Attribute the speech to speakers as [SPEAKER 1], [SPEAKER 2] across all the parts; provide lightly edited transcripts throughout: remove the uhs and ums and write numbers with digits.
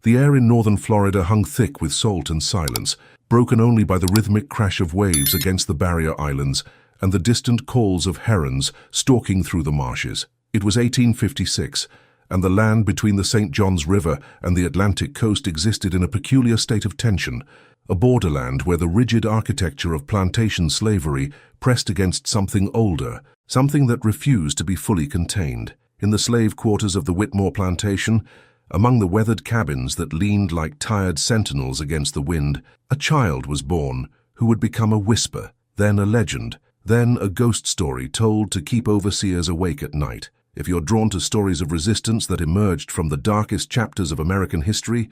[SPEAKER 1] The air in northern Florida hung thick with salt and silence, broken only by the rhythmic crash of waves against the barrier islands and the distant calls of herons stalking through the marshes. It was 1856, and the land between the St. Johns River and the Atlantic coast existed in a peculiar state of tension, a borderland where the rigid architecture of plantation slavery pressed against something older, something that refused to be fully contained. In the slave quarters of the Whitmore plantation, among the weathered cabins that leaned like tired sentinels against the wind, a child was born who would become a whisper, then a legend, then a ghost story told to keep overseers awake at night. If you're drawn to stories of resistance that emerged from the darkest chapters of American history,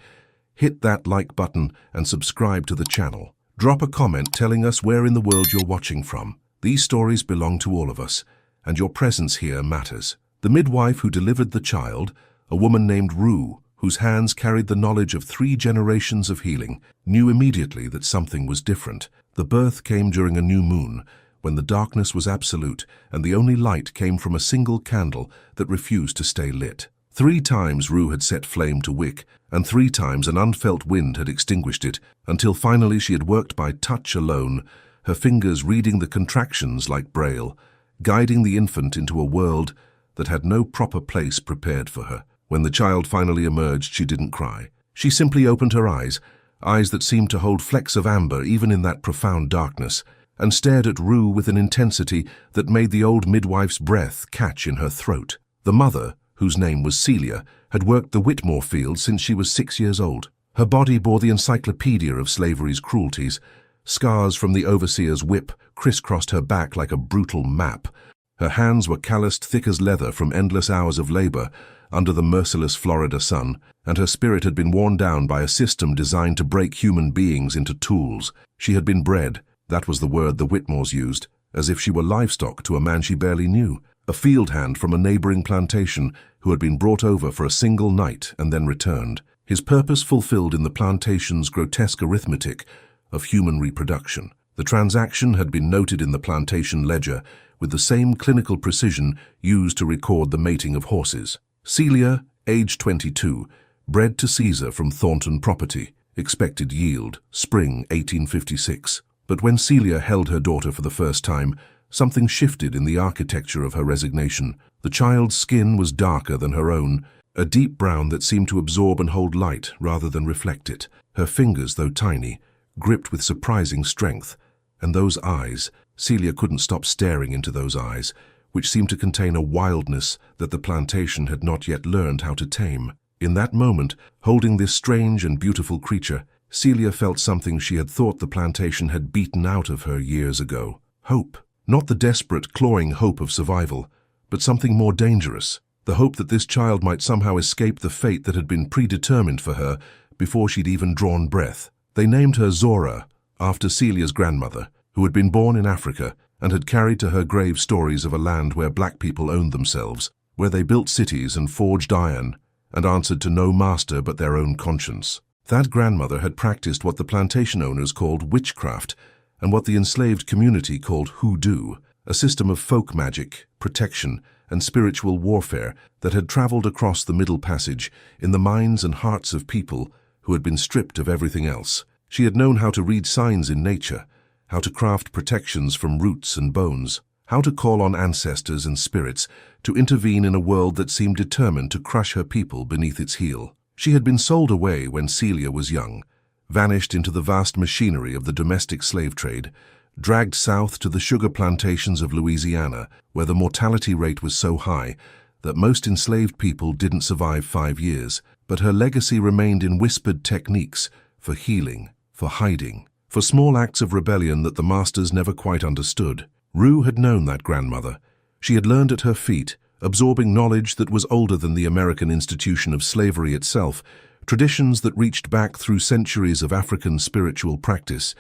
[SPEAKER 1] hit that like button and subscribe to the channel. Drop a comment telling us where in the world you're watching from. These stories belong to all of us, and your presence here matters. The midwife who delivered the child, a woman named Rue, whose hands carried the knowledge of 3 generations of healing, knew immediately that something was different. The birth came during a new moon, when the darkness was absolute and the only light came from a single candle that refused to stay lit. 3 times Rue had set flame to wick, and 3 times an unfelt wind had extinguished it, until finally she had worked by touch alone, her fingers reading the contractions like Braille, guiding the infant into a world that had no proper place prepared for her. When the child finally emerged, she didn't cry. She simply opened her eyes that seemed to hold flecks of amber even in that profound darkness, and stared at Rue with an intensity that made the old midwife's breath catch in her throat. The mother, whose name was Celia, had worked the Whitmore field since she was 6 years old. Her body bore the encyclopedia of slavery's cruelties. Scars from the overseer's whip crisscrossed her back like a brutal map. Her hands were calloused thick as leather from endless hours of labor under the merciless Florida sun, and her spirit had been worn down by a system designed to break human beings into tools. She had been bred, that was the word the Whitmores used, as if she were livestock to a man she barely knew, a field hand from a neighboring plantation who had been brought over for a single night and then returned, his purpose fulfilled in the plantation's grotesque arithmetic of human reproduction. The transaction had been noted in the plantation ledger with the same clinical precision used to record the mating of horses. Celia, age 22, bred to Caesar from Thornton property, expected yield, spring 1856. But when Celia held her daughter for the first time, something shifted in the architecture of her resignation. The child's skin was darker than her own, a deep brown that seemed to absorb and hold light rather than reflect it. Her fingers, though tiny, gripped with surprising strength. And those eyes, Celia couldn't stop staring into those eyes, which seemed to contain a wildness that the plantation had not yet learned how to tame. In that moment, holding this strange and beautiful creature, Celia felt something she had thought the plantation had beaten out of her years ago. Hope. Not the desperate, clawing hope of survival, but something more dangerous. The hope that this child might somehow escape the fate that had been predetermined for her before she'd even drawn breath. They named her Zora, after Celia's grandmother, who had been born in Africa and had carried to her grave stories of a land where black people owned themselves, where they built cities and forged iron, and answered to no master but their own conscience. That grandmother had practiced what the plantation owners called witchcraft, and what the enslaved community called hoodoo, a system of folk magic, protection, and spiritual warfare that had traveled across the Middle Passage in the minds and hearts of people who had been stripped of everything else. She had known how to read signs in nature, how to craft protections from roots and bones, how to call on ancestors and spirits to intervene in a world that seemed determined to crush her people beneath its heel. She had been sold away when Celia was young, vanished into the vast machinery of the domestic slave trade, dragged south to the sugar plantations of Louisiana, where the mortality rate was so high that most enslaved people didn't survive 5 years, but her legacy remained in whispered techniques for healing, for hiding, for small acts of rebellion that the masters never quite understood. Rue had known that grandmother. She had learned at her feet, absorbing knowledge that was older than the American institution of slavery itself, traditions that reached back through centuries of African spiritual practice.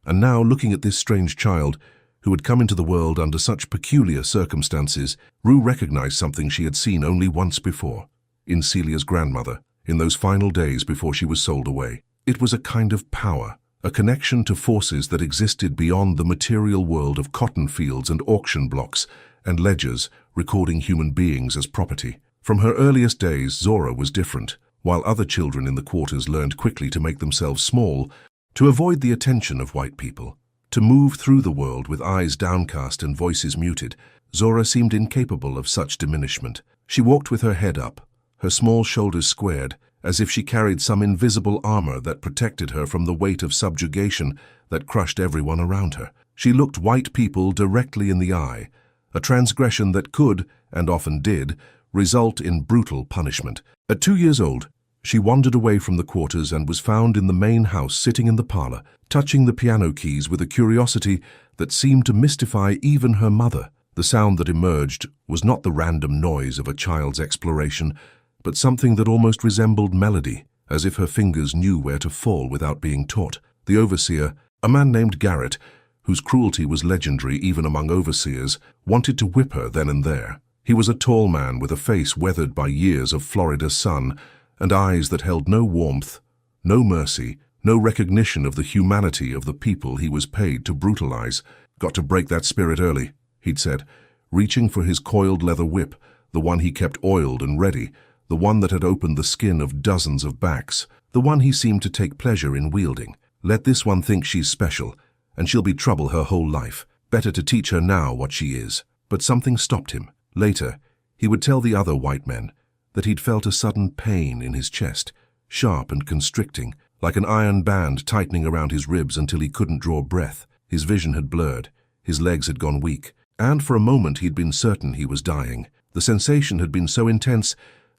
[SPEAKER 1] And now, looking at this strange child, who had come into the world under such peculiar circumstances, Rue recognized something she had seen only once before, in Celia's grandmother, in those final days before she was sold away. It was a kind of power, a connection to forces that existed beyond the material world of cotton fields and auction blocks and ledgers recording human beings as property. From her earliest days, Zora was different. while other children in the quarters learned quickly to make themselves small, to avoid the attention of white people. To move through the world with eyes downcast and voices muted, Zora seemed incapable of such diminishment. She walked with her head up, her small shoulders squared, as if she carried some invisible armor that protected her from the weight of subjugation that crushed everyone around her. She looked white people directly in the eye, a transgression that could, and often did, result in brutal punishment. At 2 years old, she wandered away from the quarters and was found in the main house sitting in the parlor, touching the piano keys with a curiosity that seemed to mystify even her mother. The sound that emerged was not the random noise of a child's exploration, but something that almost resembled melody, as if her fingers knew where to fall without being taught. The overseer, a man named Garrett, whose cruelty was legendary even among overseers, wanted to whip her then and there. He was a tall man with a face weathered by years of Florida sun and eyes that held no warmth, no mercy, no recognition of the humanity of the people he was paid to brutalize. "Got to break that spirit early," he'd said, reaching for his coiled leather whip, the one he kept oiled and ready, the one that had opened the skin of dozens of backs, the one he seemed to take pleasure in wielding. "Let this one think she's special, and she'll be trouble her whole life. Better to teach her now what she is." But something stopped him. Later, he would tell the other white men that he'd felt a sudden pain in his chest, sharp and constricting, like an iron band tightening around his ribs until he couldn't draw breath. His vision had blurred, his legs had gone weak, and for a moment he'd been certain he was dying. The sensation had been so intense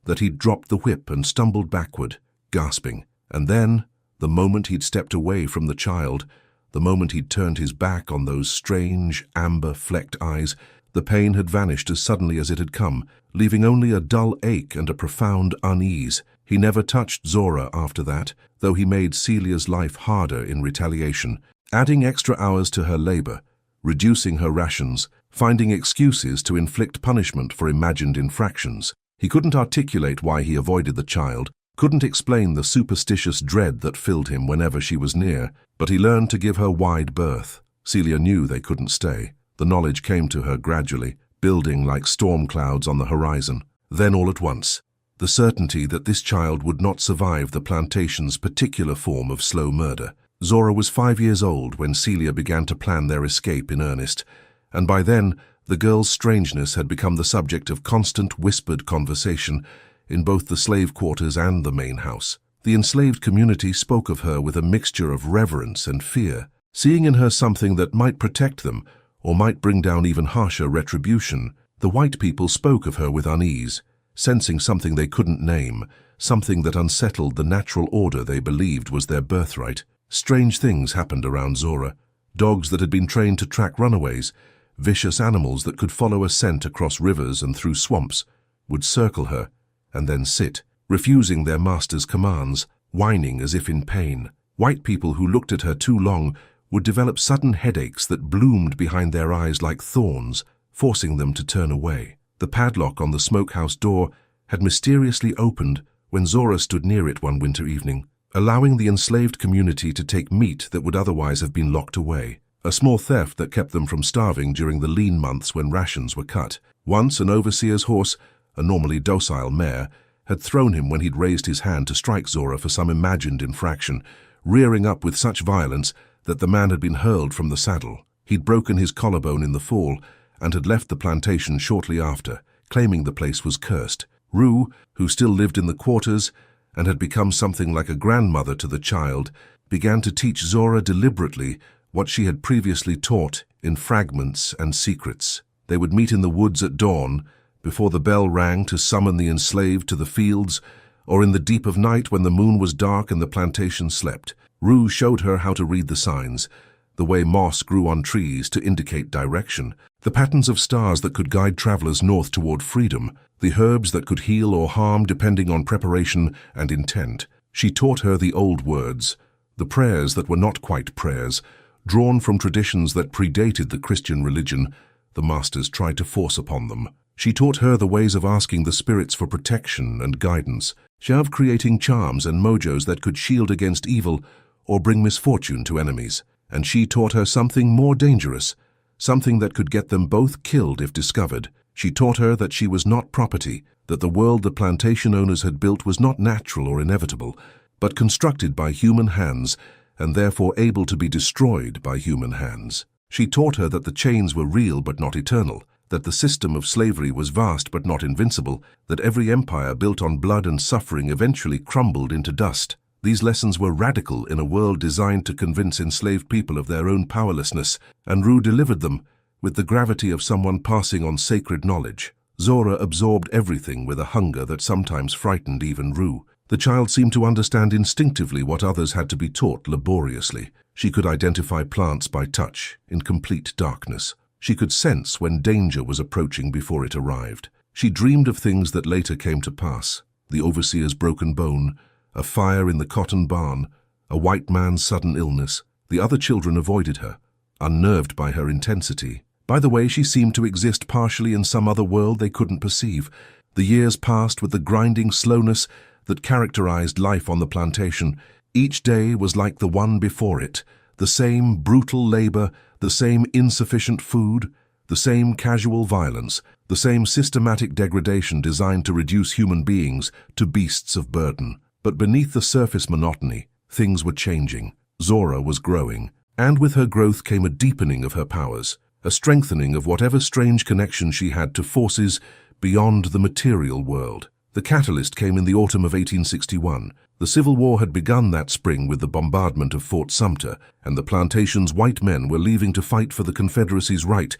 [SPEAKER 1] that he'd dropped the whip and stumbled backward, gasping. And then, the moment he'd stepped away from the child, the moment he'd turned his back on those strange, amber-flecked eyes, the pain had vanished as suddenly as it had come, leaving only a dull ache and a profound unease. He never touched Zora after that, though he made Celia's life harder in retaliation, adding extra hours to her labor, reducing her rations, finding excuses to inflict punishment for imagined infractions. He couldn't articulate why he avoided the child, couldn't explain the superstitious dread that filled him whenever she was near, but he learned to give her wide berth. Celia knew they couldn't stay. The knowledge came to her gradually, building like storm clouds on the horizon. Then all at once, the certainty that this child would not survive the plantation's particular form of slow murder. Zora was 5 years old when Celia began to plan their escape in earnest, and by then the girl's strangeness had become the subject of constant whispered conversation in both the slave quarters and the main house. The enslaved community spoke of her with a mixture of reverence and fear, seeing in her something that might protect them or might bring down even harsher retribution. The white people spoke of her with unease, sensing something they couldn't name, something that unsettled the natural order they believed was their birthright. Strange things happened around Zora. Dogs that had been trained to track runaways, vicious animals that could follow a scent across rivers and through swamps, would circle her and then sit, refusing their master's commands, whining as if in pain. White people who looked at her too long would develop sudden headaches that bloomed behind their eyes like thorns, forcing them to turn away. The padlock on the smokehouse door had mysteriously opened when Zora stood near it one winter evening, allowing the enslaved community to take meat that would otherwise have been locked away, a small theft that kept them from starving during the lean months when rations were cut. Once an overseer's horse, a normally docile mare, had thrown him when he'd raised his hand to strike Zora for some imagined infraction, rearing up with such violence that the man had been hurled from the saddle. He'd broken his collarbone in the fall and had left the plantation shortly after, claiming the place was cursed. Rue, who still lived in the quarters and had become something like a grandmother to the child, began to teach Zora deliberately what she had previously taught in fragments and secrets. They would meet in the woods at dawn, before the bell rang to summon the enslaved to the fields, or in the deep of night when the moon was dark and the plantation slept. Rue showed her how to read the signs, the way moss grew on trees to indicate direction, the patterns of stars that could guide travelers north toward freedom, the herbs that could heal or harm depending on preparation and intent. She taught her the old words, the prayers that were not quite prayers, drawn from traditions that predated the Christian religion the masters tried to force upon them. She taught her the ways of asking the spirits for protection and guidance, of creating charms and mojos that could shield against evil or bring misfortune to enemies. And she taught her something more dangerous, something that could get them both killed if discovered. She taught her that she was not property, that the world the plantation owners had built was not natural or inevitable, but constructed by human hands and therefore able to be destroyed by human hands. She taught her that the chains were real but not eternal, that the system of slavery was vast but not invincible, that every empire built on blood and suffering eventually crumbled into dust. These lessons were radical in a world designed to convince enslaved people of their own powerlessness, and Rue delivered them with the gravity of someone passing on sacred knowledge. Zora absorbed everything with a hunger that sometimes frightened even Rue. The child seemed to understand instinctively what others had to be taught laboriously. She could identify plants by touch in complete darkness. She could sense when danger was approaching before it arrived. She dreamed of things that later came to pass: the overseer's broken bone, a fire in the cotton barn, a white man's sudden illness. The other children avoided her, unnerved by her intensity. By the way, she seemed to exist partially in some other world they couldn't perceive. The years passed with the grinding slowness that characterized life on the plantation. Each day was like the one before it. The same brutal labor, the same insufficient food, the same casual violence, the same systematic degradation designed to reduce human beings to beasts of burden. But beneath the surface monotony, things were changing. Zora was growing, and with her growth came a deepening of her powers, a strengthening of whatever strange connection she had to forces beyond the material world. The catalyst came in the autumn of 1861. The Civil War had begun that spring with the bombardment of Fort Sumter, and the plantation's white men were leaving to fight for the Confederacy's right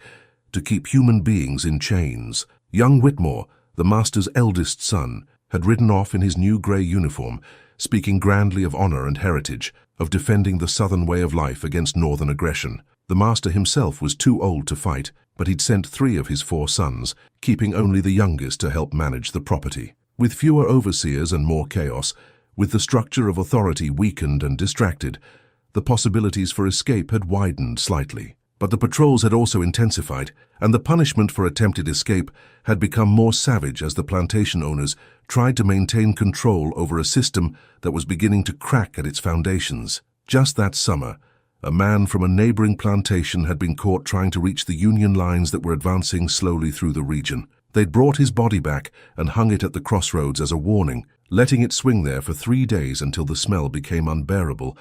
[SPEAKER 1] to keep human beings in chains. Young Whitmore, the master's eldest son, had ridden off in his new gray uniform, speaking grandly of honor and heritage, of defending the Southern way of life against Northern aggression. The master himself was too old to fight, but he'd sent 3 of his 4 sons, keeping only the youngest to help manage the property. With fewer overseers and more chaos, with the structure of authority weakened and distracted, the possibilities for escape had widened slightly. But the patrols had also intensified, and the punishment for attempted escape had become more savage as the plantation owners tried to maintain control over a system that was beginning to crack at its foundations. Just that summer, a man from a neighboring plantation had been caught trying to reach the Union lines that were advancing slowly through the region. They'd brought his body back and hung it at the crossroads as a warning, letting it swing there for 3 days until the smell became unbearable,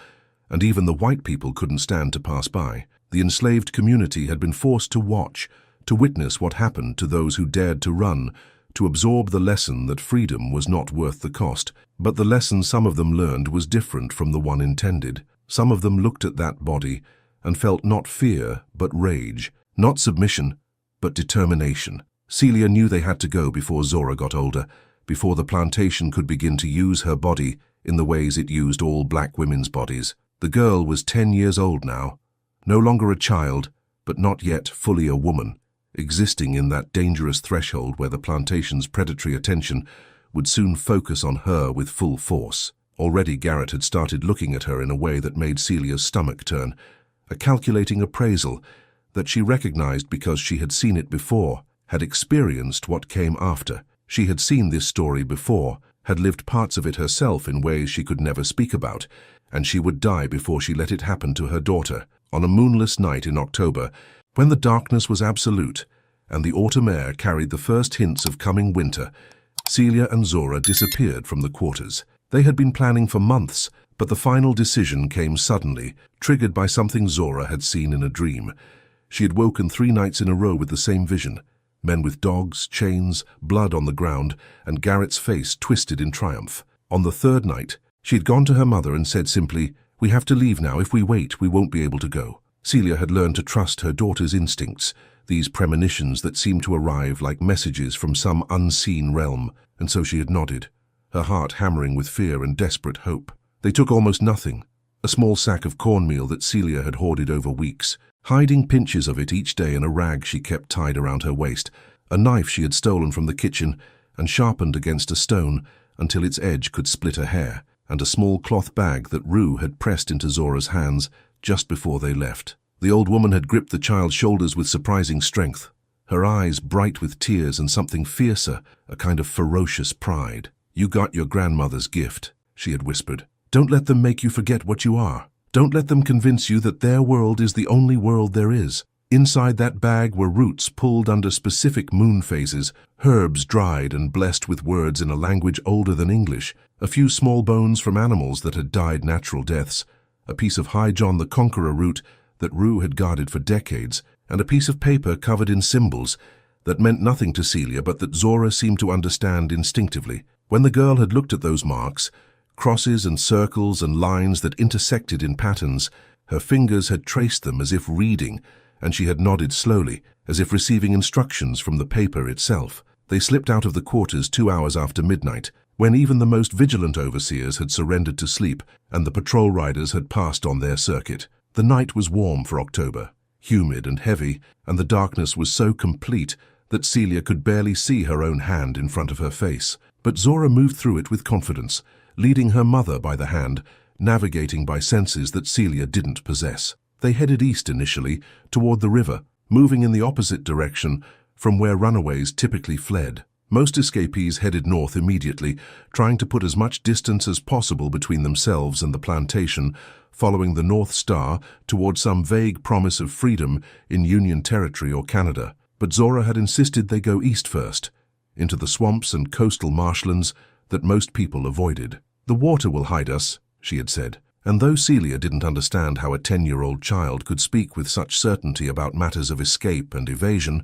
[SPEAKER 1] and even the white people couldn't stand to pass by. The enslaved community had been forced to watch, to witness what happened to those who dared to run, to absorb the lesson that freedom was not worth the cost. But the lesson some of them learned was different from the one intended. Some of them looked at that body and felt not fear, but rage, not submission, but determination. Celia knew they had to go before Zora got older, before the plantation could begin to use her body in the ways it used all black women's bodies. The girl was 10 years old now, no longer a child, but not yet fully a woman, existing in that dangerous threshold where the plantation's predatory attention would soon focus on her with full force. Already Garrett had started looking at her in a way that made Celia's stomach turn, a calculating appraisal that she recognized because she had seen it before, had experienced what came after. She had seen this story before, had lived parts of it herself in ways she could never speak about, and she would die before she let it happen to her daughter. On a moonless night in October, when the darkness was absolute and the autumn air carried the first hints of coming winter, Celia and Zora disappeared from the quarters. They had been planning for months, but the final decision came suddenly, triggered by something Zora had seen in a dream. She had woken 3 nights in a row with the same vision: men with dogs, chains, blood on the ground, and Garrett's face twisted in triumph. On the 3rd night, she had gone to her mother and said simply, "We have to leave now. If we wait, we won't be able to go." Celia had learned to trust her daughter's instincts, these premonitions that seemed to arrive like messages from some unseen realm, and so she had nodded, her heart hammering with fear and desperate hope. They took almost nothing: a small sack of cornmeal that Celia had hoarded over weeks, hiding pinches of it each day in a rag she kept tied around her waist, a knife she had stolen from the kitchen and sharpened against a stone until its edge could split a hair, and a small cloth bag that Rue had pressed into Zora's hands just before they left. The old woman had gripped the child's shoulders with surprising strength, her eyes bright with tears and something fiercer, a kind of ferocious pride. "You got your grandmother's gift," she had whispered. "Don't let them make you forget what you are. Don't let them convince you that their world is the only world there is." Inside that bag were roots pulled under specific moon phases, herbs dried and blessed with words in a language older than English, a few small bones from animals that had died natural deaths, a piece of High John the Conqueror root that Rue had guarded for decades, and a piece of paper covered in symbols that meant nothing to Celia but that Zora seemed to understand instinctively. When the girl had looked at those marks, crosses and circles and lines that intersected in patterns, her fingers had traced them as if reading, and she had nodded slowly, as if receiving instructions from the paper itself. They slipped out of the quarters 2 hours after midnight, when even the most vigilant overseers had surrendered to sleep and the patrol riders had passed on their circuit. The night was warm for October, humid and heavy, and the darkness was so complete that Celia could barely see her own hand in front of her face. But Zora moved through it with confidence, leading her mother by the hand, navigating by senses that Celia didn't possess. They headed east initially, toward the river, moving in the opposite direction from where runaways typically fled. Most escapees headed north immediately, trying to put as much distance as possible between themselves and the plantation, following the North Star toward some vague promise of freedom in Union Territory or Canada. But Zora had insisted they go east first, into the swamps and coastal marshlands that most people avoided. "The water will hide us," she had said. And though Celia didn't understand how a 10-year-old child could speak with such certainty about matters of escape and evasion,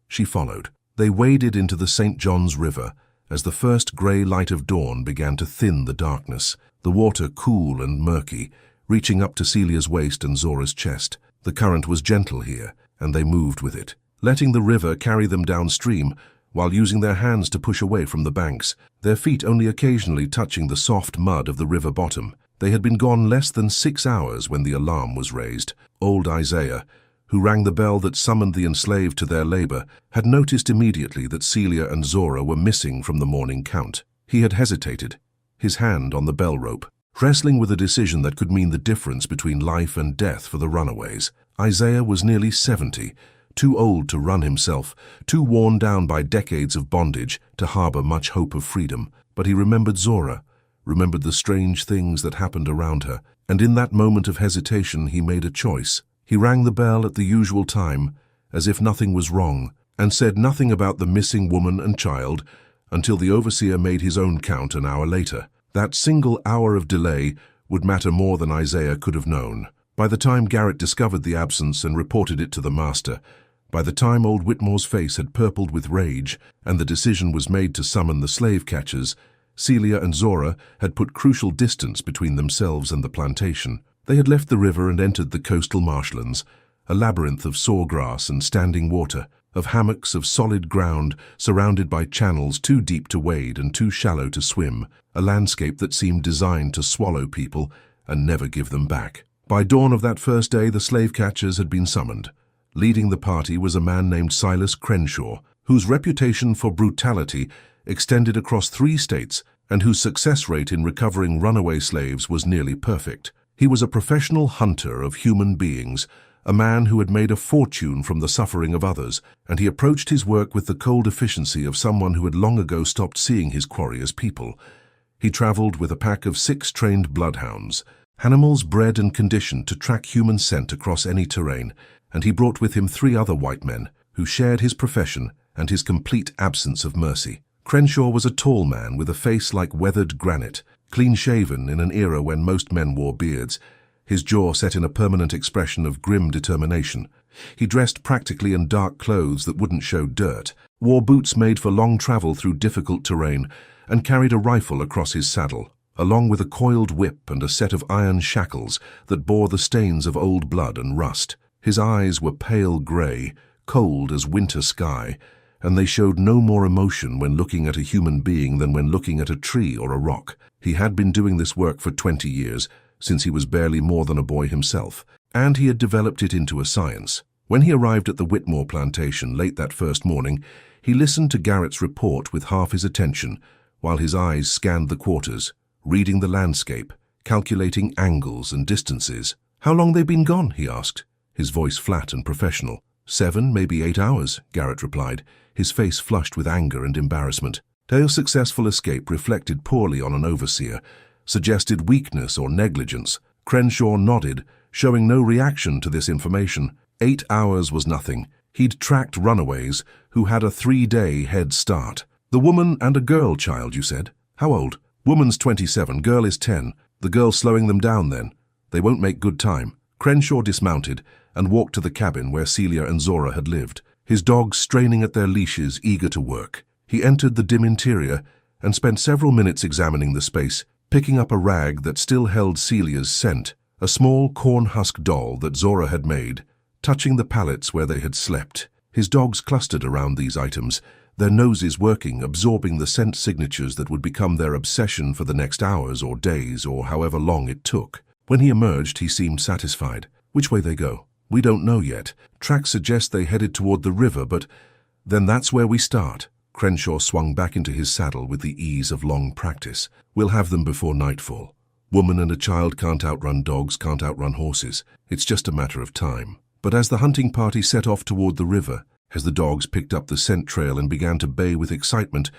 [SPEAKER 1] she followed. They waded into the St. John's River as the first grey light of dawn began to thin the darkness, the water cool and murky, reaching up to Celia's waist and Zora's chest. The current was gentle here, and they moved with it, letting the river carry them downstream while using their hands to push away from the banks, their feet only occasionally touching the soft mud of the river bottom. They had been gone less than 6 hours when the alarm was raised. Old Isaiah, who rang the bell that summoned the enslaved to their labor, had noticed immediately that Celia and Zora were missing from the morning count. He had hesitated, his hand on the bell rope, wrestling with a decision that could mean the difference between life and death for the runaways. Isaiah was nearly 70, too old to run himself, too worn down by decades of bondage to harbor much hope of freedom. But he remembered Zora, remembered the strange things that happened around her, and in that moment of hesitation he made a choice. He rang the bell at the usual time, as if nothing was wrong, and said nothing about the missing woman and child until the overseer made his own count an hour later. That single hour of delay would matter more than Isaiah could have known. By the time Garrett discovered the absence and reported it to the master, by the time old Whitmore's face had purpled with rage and the decision was made to summon the slave catchers, Celia and Zora had put crucial distance between themselves and the plantation. They had left the river and entered the coastal marshlands, a labyrinth of sawgrass and standing water, of hammocks of solid ground surrounded by channels too deep to wade and too shallow to swim, a landscape that seemed designed to swallow people and never give them back. By dawn of that first day, the slave catchers had been summoned. Leading the party was a man named Silas Crenshaw, whose reputation for brutality extended across 3 states and whose success rate in recovering runaway slaves was nearly perfect. He was a professional hunter of human beings, a man who had made a fortune from the suffering of others, and he approached his work with the cold efficiency of someone who had long ago stopped seeing his quarry as people. He traveled with a pack of 6 trained bloodhounds, animals bred and conditioned to track human scent across any terrain, and he brought with him 3 other white men who shared his profession and his complete absence of mercy. Crenshaw was a tall man with a face like weathered granite, clean-shaven in an era when most men wore beards, his jaw set in a permanent expression of grim determination. He dressed practically in dark clothes that wouldn't show dirt, wore boots made for long travel through difficult terrain, and carried a rifle across his saddle, along with a coiled whip and a set of iron shackles that bore the stains of old blood and rust. His eyes were pale grey, cold as winter sky, and they showed no more emotion when looking at a human being than when looking at a tree or a rock. He had been doing this work for 20 years, since he was barely more than a boy himself, and he had developed it into a science. When he arrived at the Whitmore plantation late that first morning, he listened to Garrett's report with half his attention, while his eyes scanned the quarters, reading the landscape, calculating angles and distances. "How long they've been gone?" he asked, his voice flat and professional. 7, maybe 8 hours, Garrett replied, his face flushed with anger and embarrassment. Their successful escape reflected poorly on an overseer, suggested weakness or negligence. Crenshaw nodded, showing no reaction to this information. 8 hours was nothing. He'd tracked runaways who had a 3-day head start. The woman and a girl child, you said? How old? Woman's 27, girl is 10. The girl slowing them down then. They won't make good time. Crenshaw dismounted and walked to the cabin where Celia and Zora had lived, his dogs straining at their leashes, eager to work. He entered the dim interior and spent several minutes examining the space, picking up a rag that still held Celia's scent, a small corn-husk doll that Zora had made, touching the pallets where they had slept. His dogs clustered around these items, their noses working, absorbing the scent signatures that would become their obsession for the next hours or days or however long it took. When he emerged, he seemed satisfied. Which way they go? We don't know yet. Tracks suggest they headed toward the river, but then that's where we start. Crenshaw swung back into his saddle with the ease of long practice. We'll have them before nightfall. Woman and a child can't outrun dogs, can't outrun horses. It's just a matter of time. But as the hunting party set off toward the river, as the dogs picked up the scent trail and began to bay with excitement,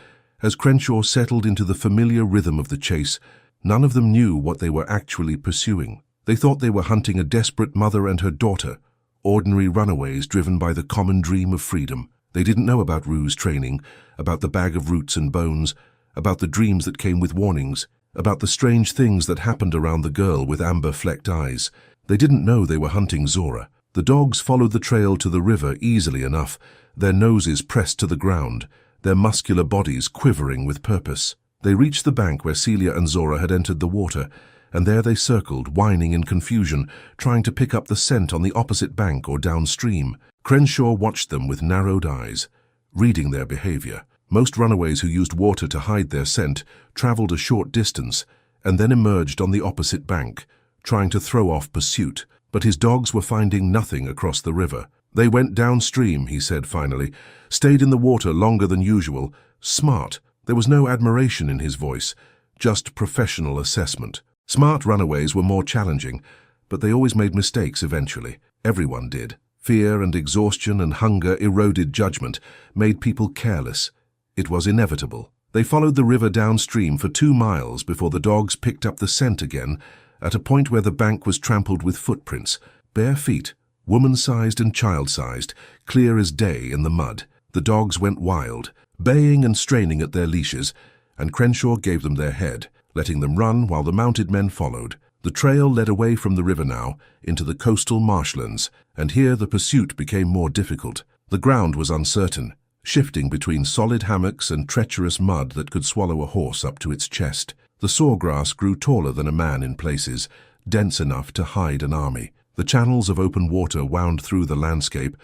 [SPEAKER 1] as Crenshaw settled into the familiar rhythm of the chase, none of them knew what they were actually pursuing. They thought they were hunting a desperate mother and her daughter, ordinary runaways driven by the common dream of freedom. They didn't know about ruse training, about the bag of roots and bones, about the dreams that came with warnings, about the strange things that happened around the girl with amber-flecked eyes. They didn't know they were hunting Zora. The dogs followed the trail to the river easily enough, their noses pressed to the ground, their muscular bodies quivering with purpose. They reached the bank where Celia and Zora had entered the water, and there they circled, whining in confusion, trying to pick up the scent on the opposite bank or downstream. Crenshaw watched them with narrowed eyes, reading their behavior. Most runaways who used water to hide their scent traveled a short distance and then emerged on the opposite bank, trying to throw off pursuit. But his dogs were finding nothing across the river. They went downstream, he said finally, stayed in the water longer than usual. Smart. There was no admiration in his voice, just professional assessment. Smart runaways were more challenging, but they always made mistakes eventually. Everyone did. Fear and exhaustion and hunger eroded judgment, made people careless. It was inevitable. They followed the river downstream for 2 miles before the dogs picked up the scent again, at a point where the bank was trampled with footprints, bare feet, woman-sized and child-sized, clear as day in the mud. The dogs went wild, baying and straining at their leashes, and Crenshaw gave them their head, letting them run while the mounted men followed. The trail led away from the river now, into the coastal marshlands, and here the pursuit became more difficult. The ground was uncertain, shifting between solid hammocks and treacherous mud that could swallow a horse up to its chest. The sawgrass grew taller than a man in places, dense enough to hide an army. The channels of open water wound through the landscape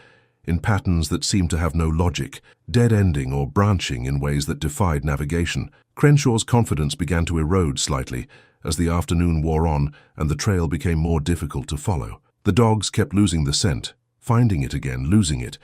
[SPEAKER 1] in patterns that seemed to have no logic, dead-ending or branching in ways that defied navigation. Crenshaw's confidence began to erode slightly as the afternoon wore on and the trail became more difficult to follow. The dogs kept losing the scent, finding it again, losing it,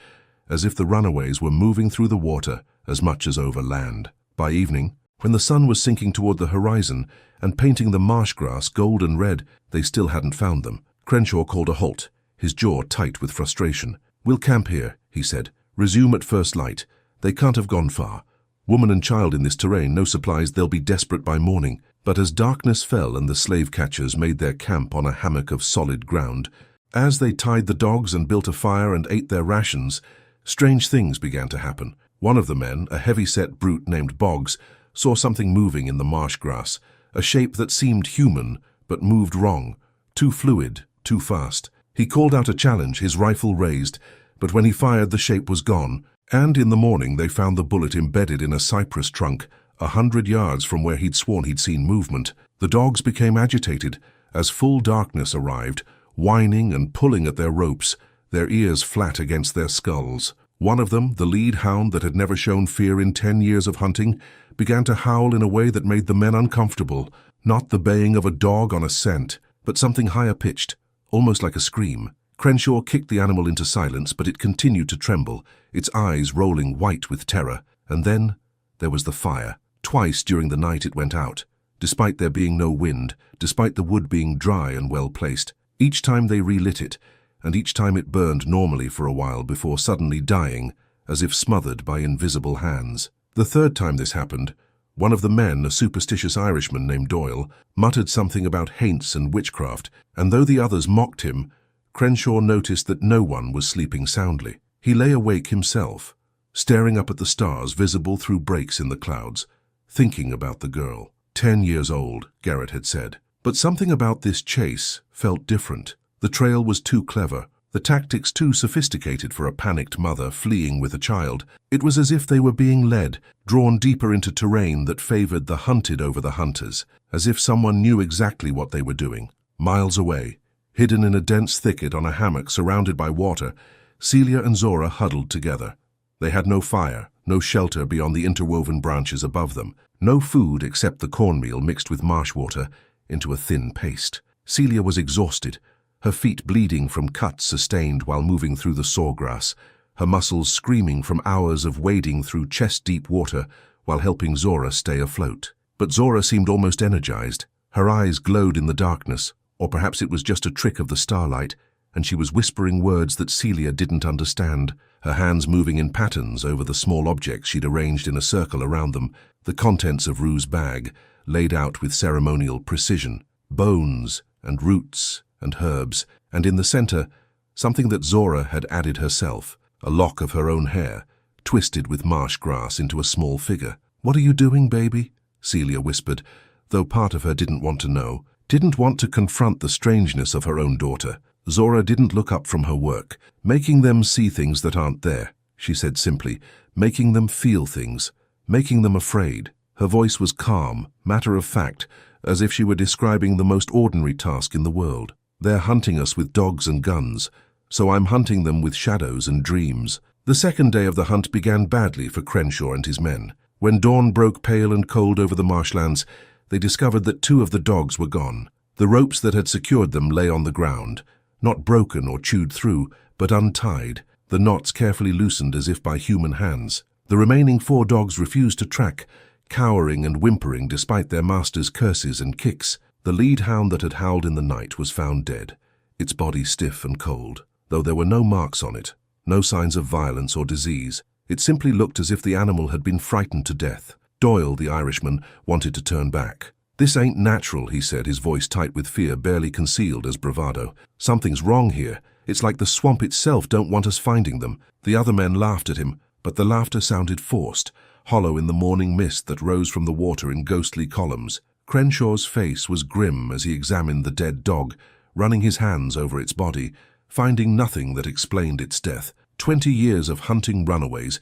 [SPEAKER 1] as if the runaways were moving through the water as much as over land. By evening, when the sun was sinking toward the horizon and painting the marsh grass golden red, they still hadn't found them. Crenshaw called a halt, his jaw tight with frustration. "We'll camp here," he said. "Resume at first light. They can't have gone far. Woman and child in this terrain, no supplies, they'll be desperate by morning." But as darkness fell and the slave catchers made their camp on a hammock of solid ground, as they tied the dogs and built a fire and ate their rations, strange things began to happen. One of the men, a heavy-set brute named Boggs, saw something moving in the marsh grass, a shape that seemed human but moved wrong, too fluid, too fast. He called out a challenge, his rifle raised, but when he fired the shape was gone, and in the morning they found the bullet embedded in a cypress trunk, 100 yards from where he'd sworn he'd seen movement. The dogs became agitated as full darkness arrived, whining and pulling at their ropes, their ears flat against their skulls. One of them, the lead hound that had never shown fear in 10 years of hunting, began to howl in a way that made the men uncomfortable, not the baying of a dog on a scent, but something higher pitched, almost like a scream. Crenshaw kicked the animal into silence, but it continued to tremble, its eyes rolling white with terror. And then there was the fire. Twice during the night it went out, despite there being no wind, despite the wood being dry and well placed. Each time they relit it, and each time it burned normally for a while before suddenly dying, as if smothered by invisible hands. The third time this happened, one of the men, a superstitious Irishman named Doyle, muttered something about haints and witchcraft, and though the others mocked him, Crenshaw noticed that no one was sleeping soundly. He lay awake himself, staring up at the stars visible through breaks in the clouds, thinking about the girl. 10 years old, Garrett had said. But something about this chase felt different. The trail was too clever, the tactics too sophisticated for a panicked mother fleeing with a child. It was as if they were being led, drawn deeper into terrain that favored the hunted over the hunters, as if someone knew exactly what they were doing. Miles away, hidden in a dense thicket on a hammock surrounded by water, Celia and Zora huddled together. They had no fire, no shelter beyond the interwoven branches above them, no food except the cornmeal mixed with marsh water into a thin paste. Celia was exhausted, her feet bleeding from cuts sustained while moving through the sawgrass, her muscles screaming from hours of wading through chest-deep water while helping Zora stay afloat. But Zora seemed almost energized. Her eyes glowed in the darkness, or perhaps it was just a trick of the starlight, and she was whispering words that Celia didn't understand, her hands moving in patterns over the small objects she'd arranged in a circle around them, the contents of Rue's bag, laid out with ceremonial precision, bones and roots and herbs, and in the center, something that Zora had added herself, a lock of her own hair, twisted with marsh grass into a small figure. "What are you doing, baby?" Celia whispered, though part of her didn't want to know, didn't want to confront the strangeness of her own daughter. Zora didn't look up from her work. "Making them see things that aren't there," she said simply, "making them feel things, making them afraid." Her voice was calm, matter-of-fact, as if she were describing the most ordinary task in the world. "They're hunting us with dogs and guns, so I'm hunting them with shadows and dreams." The second day of the hunt began badly for Crenshaw and his men. When dawn broke pale and cold over the marshlands, they discovered that 2 of the dogs were gone. The ropes that had secured them lay on the ground, not broken or chewed through, but untied, the knots carefully loosened as if by human hands. The remaining 4 dogs refused to track, cowering and whimpering despite their master's curses and kicks. The lead hound that had howled in the night was found dead, its body stiff and cold, though there were no marks on it, no signs of violence or disease. It simply looked as if the animal had been frightened to death. Doyle, the Irishman, wanted to turn back. "This ain't natural," he said, his voice tight with fear barely concealed as bravado. "Something's wrong here. It's like the swamp itself don't want us finding them." The other men laughed at him, but the laughter sounded forced, hollow in the morning mist that rose from the water in ghostly columns. Crenshaw's face was grim as he examined the dead dog, running his hands over its body, finding nothing that explained its death. 20 years of hunting runaways,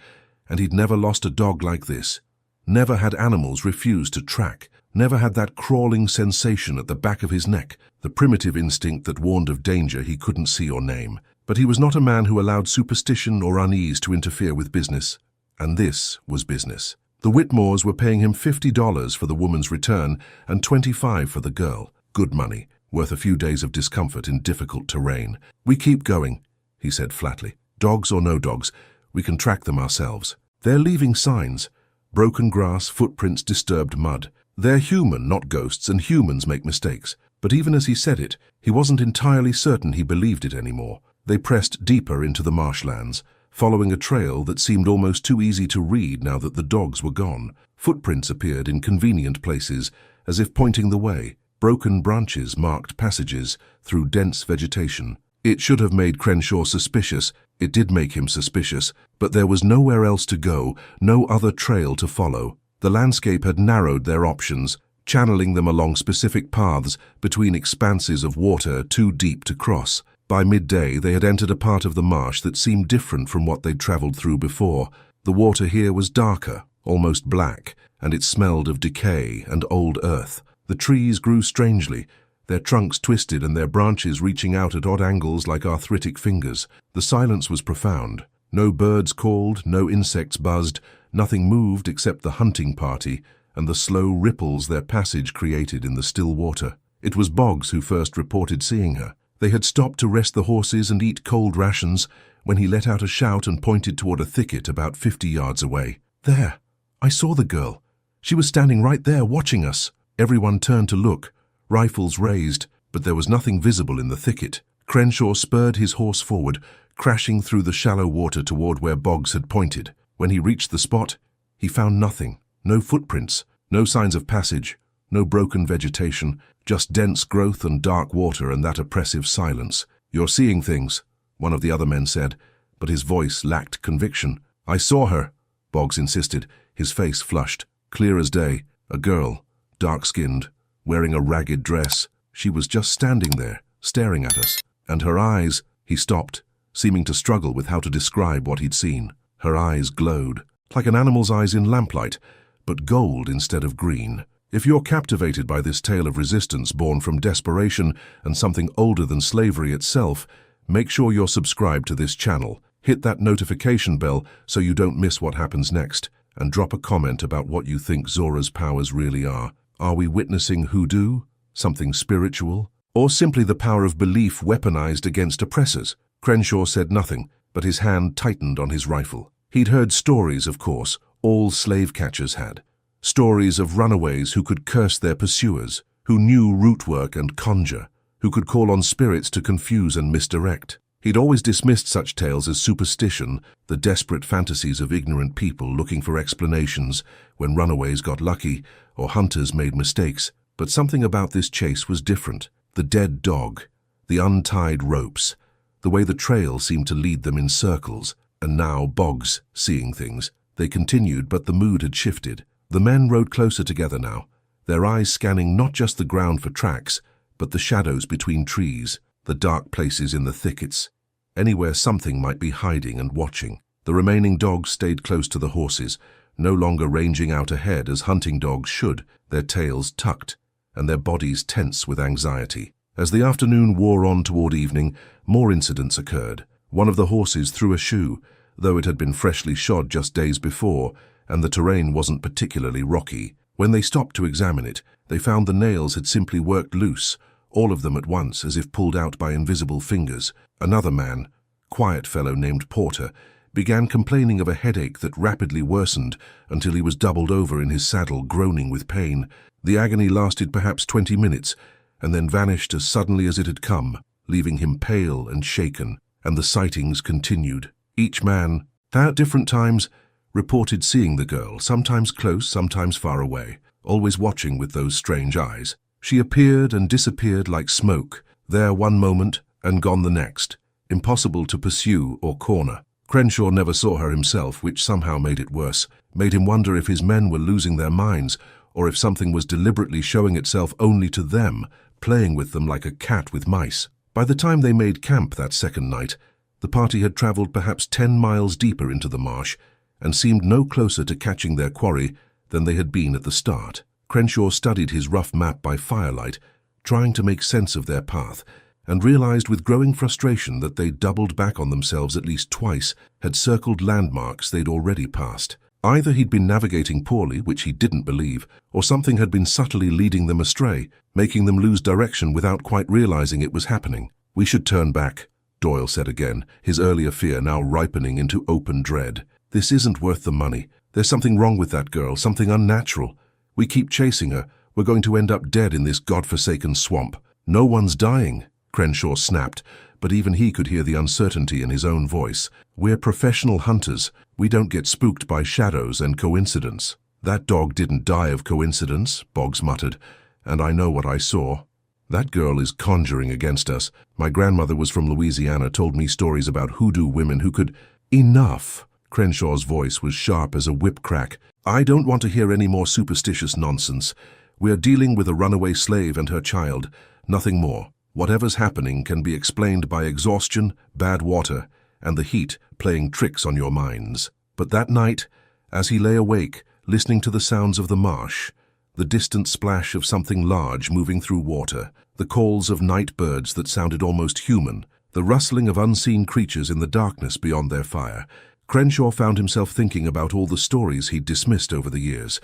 [SPEAKER 1] and he'd never lost a dog like this. Never had animals refuse to track. Never had that crawling sensation at the back of his neck, the primitive instinct that warned of danger he couldn't see or name. But he was not a man who allowed superstition or unease to interfere with business. And this was business. The Whitmores were paying him $50 for the woman's return and $25 for the girl. Good money, worth a few days of discomfort in difficult terrain. "We keep going," he said flatly. "Dogs or no dogs, we can track them ourselves. They're leaving signs. Broken grass, footprints, disturbed mud. They're human, not ghosts, and humans make mistakes." But even as he said it, he wasn't entirely certain he believed it anymore. They pressed deeper into the marshlands, following a trail that seemed almost too easy to read now that the dogs were gone. Footprints appeared in convenient places, as if pointing the way. Broken branches marked passages through dense vegetation. It should have made Crenshaw suspicious. It did make him suspicious, but there was nowhere else to go, no other trail to follow. The landscape had narrowed their options, channeling them along specific paths between expanses of water too deep to cross. By midday, they had entered a part of the marsh that seemed different from what they'd traveled through before. The water here was darker, almost black, and it smelled of decay and old earth. The trees grew strangely, their trunks twisted and their branches reaching out at odd angles like arthritic fingers. The silence was profound. No birds called, no insects buzzed, nothing moved except the hunting party and the slow ripples their passage created in the still water. It was Boggs who first reported seeing her. They had stopped to rest the horses and eat cold rations when he let out a shout and pointed toward a thicket about 50 yards away. "There! I saw the girl. She was standing right there watching us." Everyone turned to look, rifles raised, but there was nothing visible in the thicket. Crenshaw spurred his horse forward, crashing through the shallow water toward where Boggs had pointed. When he reached the spot, he found nothing. No footprints, no signs of passage, no broken vegetation, just dense growth and dark water and that oppressive silence. "You're seeing things," one of the other men said, but his voice lacked conviction. "I saw her," Boggs insisted, his face flushed, clear as day. A girl, dark-skinned, wearing a ragged dress. She was just standing there, staring at us. And her eyes— He stopped, seeming to struggle with how to describe what he'd seen. Her eyes glowed, like an animal's eyes in lamplight, but gold instead of green. If you're captivated by this tale of resistance born from desperation and something older than slavery itself, make sure you're subscribed to this channel. Hit that notification bell so you don't miss what happens next, and drop a comment about what you think Zora's powers really are. Are we witnessing hoodoo, something spiritual, or simply the power of belief weaponized against oppressors? Crenshaw said nothing, but his hand tightened on his rifle. He'd heard stories, of course, all slave catchers had. Stories of runaways who could curse their pursuers, who knew root work and conjure, who could call on spirits to confuse and misdirect. He'd always dismissed such tales as superstition, the desperate fantasies of ignorant people looking for explanations when runaways got lucky or hunters made mistakes. But something about this chase was different. The dead dog, the untied ropes, the way the trail seemed to lead them in circles, and now Boggs seeing things. They continued, but the mood had shifted. The men rode closer together now, their eyes scanning not just the ground for tracks, but the shadows between trees, the dark places in the thickets, anywhere something might be hiding and watching. The remaining dogs stayed close to the horses, no longer ranging out ahead as hunting dogs should, their tails tucked and their bodies tense with anxiety. As the afternoon wore on toward evening, more incidents occurred. One of the horses threw a shoe, though it had been freshly shod just days before, and the terrain wasn't particularly rocky. When they stopped to examine it, they found the nails had simply worked loose, all of them at once as if pulled out by invisible fingers. Another man, quiet fellow named Porter, began complaining of a headache that rapidly worsened until he was doubled over in his saddle, groaning with pain. The agony lasted perhaps 20 minutes, and then vanished as suddenly as it had come, leaving him pale and shaken, and the sightings continued. Each man, at different times, reported seeing the girl, sometimes close, sometimes far away, always watching with those strange eyes. She appeared and disappeared like smoke, there one moment and gone the next, impossible to pursue or corner. Crenshaw never saw her himself, which somehow made it worse, made him wonder if his men were losing their minds, or if something was deliberately showing itself only to them, playing with them like a cat with mice. By the time they made camp that second night, the party had traveled perhaps 10 miles deeper into the marsh and seemed no closer to catching their quarry than they had been at the start. Crenshaw studied his rough map by firelight, trying to make sense of their path, and realized with growing frustration that they'd doubled back on themselves at least twice, had circled landmarks they'd already passed. Either he'd been navigating poorly, which he didn't believe, or something had been subtly leading them astray, making them lose direction without quite realizing it was happening. "We should turn back," Doyle said again, his earlier fear now ripening into open dread. "This isn't worth the money. There's something wrong with that girl, something unnatural. We keep chasing her, we're going to end up dead in this godforsaken swamp." "No one's dying," Crenshaw snapped, but even he could hear the uncertainty in his own voice. "We're professional hunters. We don't get spooked by shadows and coincidence." "That dog didn't die of coincidence," Boggs muttered, "and I know what I saw. That girl is conjuring against us. My grandmother was from Louisiana, told me stories about hoodoo women who could—" "Enough!" Crenshaw's voice was sharp as a whip crack. "I don't want to hear any more superstitious nonsense. We're dealing with a runaway slave and her child, nothing more. Whatever's happening can be explained by exhaustion, bad water, and the heat playing tricks on your minds." But that night, as he lay awake, listening to the sounds of the marsh, the distant splash of something large moving through water, the calls of night birds that sounded almost human, the rustling of unseen creatures in the darkness beyond their fire, Crenshaw found himself thinking about all the stories he'd dismissed over the years,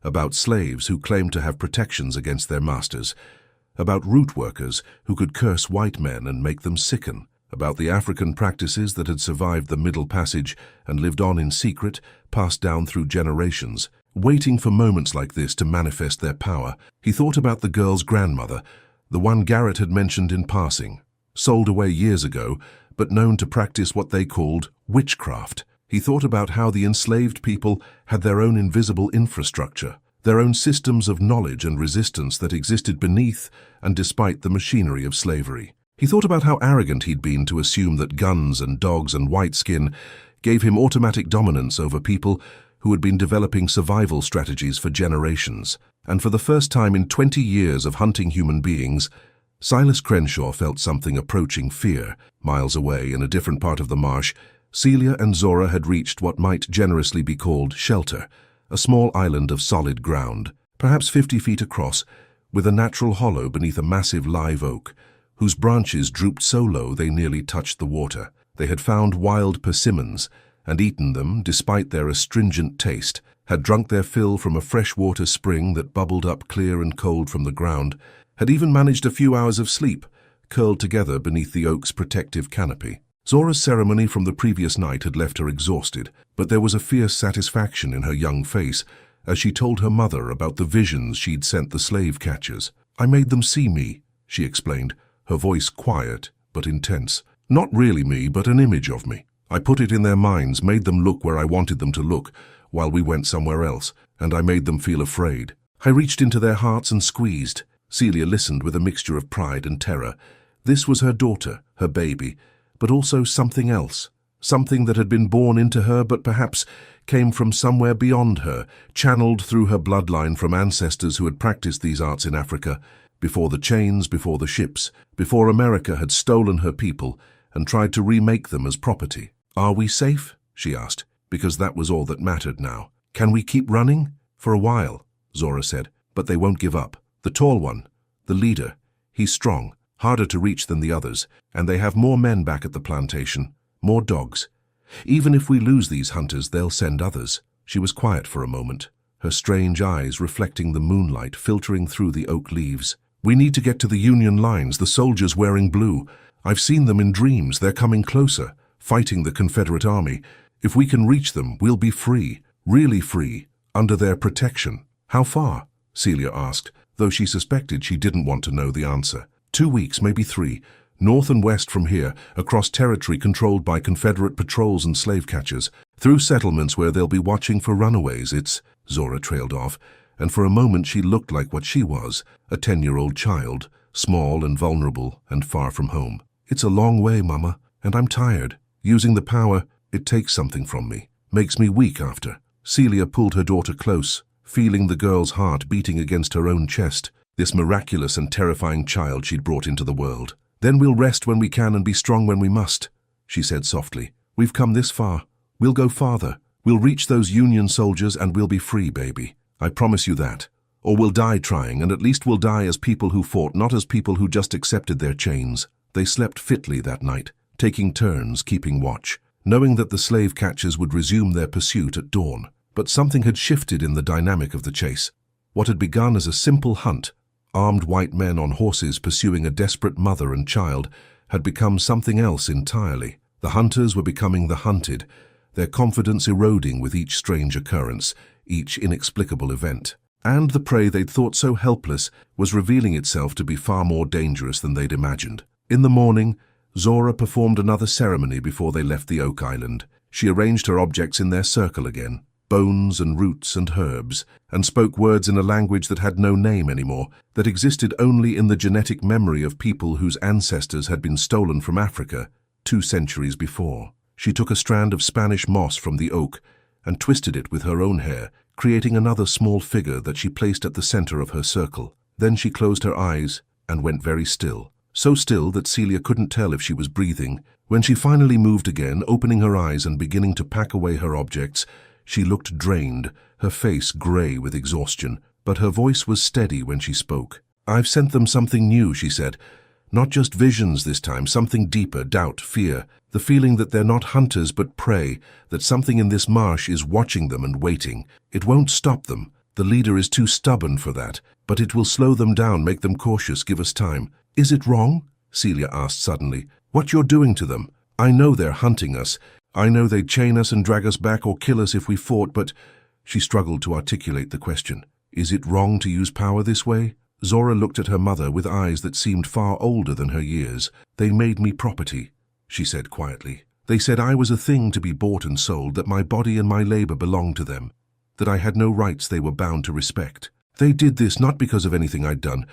[SPEAKER 1] about slaves who claimed to have protections against their masters, about root workers who could curse white men and make them sicken, about the African practices that had survived the Middle Passage and lived on in secret, passed down through generations. Waiting for moments like this to manifest their power, he thought about the girl's grandmother, the one Garrett had mentioned in passing, sold away years ago, but known to practice what they called witchcraft. He thought about how the enslaved people had their own invisible infrastructure, their own systems of knowledge and resistance that existed beneath and despite the machinery of slavery. He thought about how arrogant he'd been to assume that guns and dogs and white skin gave him automatic dominance over people who had been developing survival strategies for generations. And for the first time in 20 years of hunting human beings, Silas Crenshaw felt something approaching fear. Miles away, in a different part of the marsh, Celia and Zora had reached what might generously be called shelter, a small island of solid ground, perhaps 50 feet across, with a natural hollow beneath a massive live oak, whose branches drooped so low they nearly touched the water. They had found wild persimmons and eaten them despite their astringent taste, had drunk their fill from a freshwater spring that bubbled up clear and cold from the ground, had even managed a few hours of sleep, curled together beneath the oak's protective canopy. Zora's ceremony from the previous night had left her exhausted, but there was a fierce satisfaction in her young face as she told her mother about the visions she'd sent the slave catchers. "I made them see me," she explained, her voice quiet but intense. "Not really me, but an image of me. I put it in their minds, made them look where I wanted them to look, while we went somewhere else, and I made them feel afraid. I reached into their hearts and squeezed." Celia listened with a mixture of pride and terror. This was her daughter, her baby, but also something else, something that had been born into her but perhaps came from somewhere beyond her, channeled through her bloodline from ancestors who had practiced these arts in Africa, before the chains, before the ships, before America had stolen her people and tried to remake them as property. "Are we safe?" she asked, because that was all that mattered now. "Can we keep running?" "For a while," Zora said, "but they won't give up. The tall one, the leader, he's strong, harder to reach than the others, and they have more men back at the plantation, more dogs. Even if we lose these hunters, they'll send others." She was quiet for a moment, her strange eyes reflecting the moonlight filtering through the oak leaves. "We need to get to the Union lines, the soldiers wearing blue. I've seen them in dreams. They're coming closer, fighting the Confederate army. If we can reach them, we'll be free, really free, under their protection." "How far?" Celia asked, though she suspected she didn't want to know the answer. 2 weeks, maybe 3, north and west from here, across territory controlled by Confederate patrols and slave catchers, through settlements where they'll be watching for runaways. Zora trailed off, and for a moment she looked like what she was, a 10-year-old child, small and vulnerable and far from home. "It's a long way, Mama, and I'm tired. Using the power, it takes something from me, makes me weak after." Celia pulled her daughter close, feeling the girl's heart beating against her own chest, this miraculous and terrifying child she'd brought into the world. "Then we'll rest when we can and be strong when we must," she said softly. "We've come this far. We'll go farther. We'll reach those Union soldiers and we'll be free, baby. I promise you that. Or we'll die trying, and at least we'll die as people who fought, not as people who just accepted their chains." They slept fitly that night, taking turns keeping watch, knowing that the slave catchers would resume their pursuit at dawn. But something had shifted in the dynamic of the chase. What had begun as a simple hunt, armed white men on horses pursuing a desperate mother and child, had become something else entirely. The hunters were becoming the hunted, their confidence eroding with each strange occurrence, each inexplicable event. And the prey they'd thought so helpless was revealing itself to be far more dangerous than they'd imagined. In the morning, Zora performed another ceremony before they left the oak island. She arranged her objects in their circle again, bones and roots and herbs, and spoke words in a language that had no name anymore, that existed only in the genetic memory of people whose ancestors had been stolen from Africa 2 centuries before. She took a strand of Spanish moss from the oak and twisted it with her own hair, creating another small figure that she placed at the center of her circle. Then she closed her eyes and went very still, so still that Celia couldn't tell if she was breathing. When she finally moved again, opening her eyes and beginning to pack away her objects, she looked drained, her face gray with exhaustion, but her voice was steady when she spoke. "I've sent them something new," she said. "Not just visions this time, something deeper, doubt, fear, the feeling that they're not hunters but prey, that something in this marsh is watching them and waiting. It won't stop them. The leader is too stubborn for that, but it will slow them down, make them cautious, give us time." "Is it wrong?" Celia asked suddenly. "What you're doing to them? I know they're hunting us. I know they'd chain us and drag us back or kill us if we fought, but—" She struggled to articulate the question. "Is it wrong to use power this way?" Zora looked at her mother with eyes that seemed far older than her years. "They made me property," she said quietly. "They said I was a thing to be bought and sold, that my body and my labor belonged to them, that I had no rights they were bound to respect. They did this not because of anything I'd done,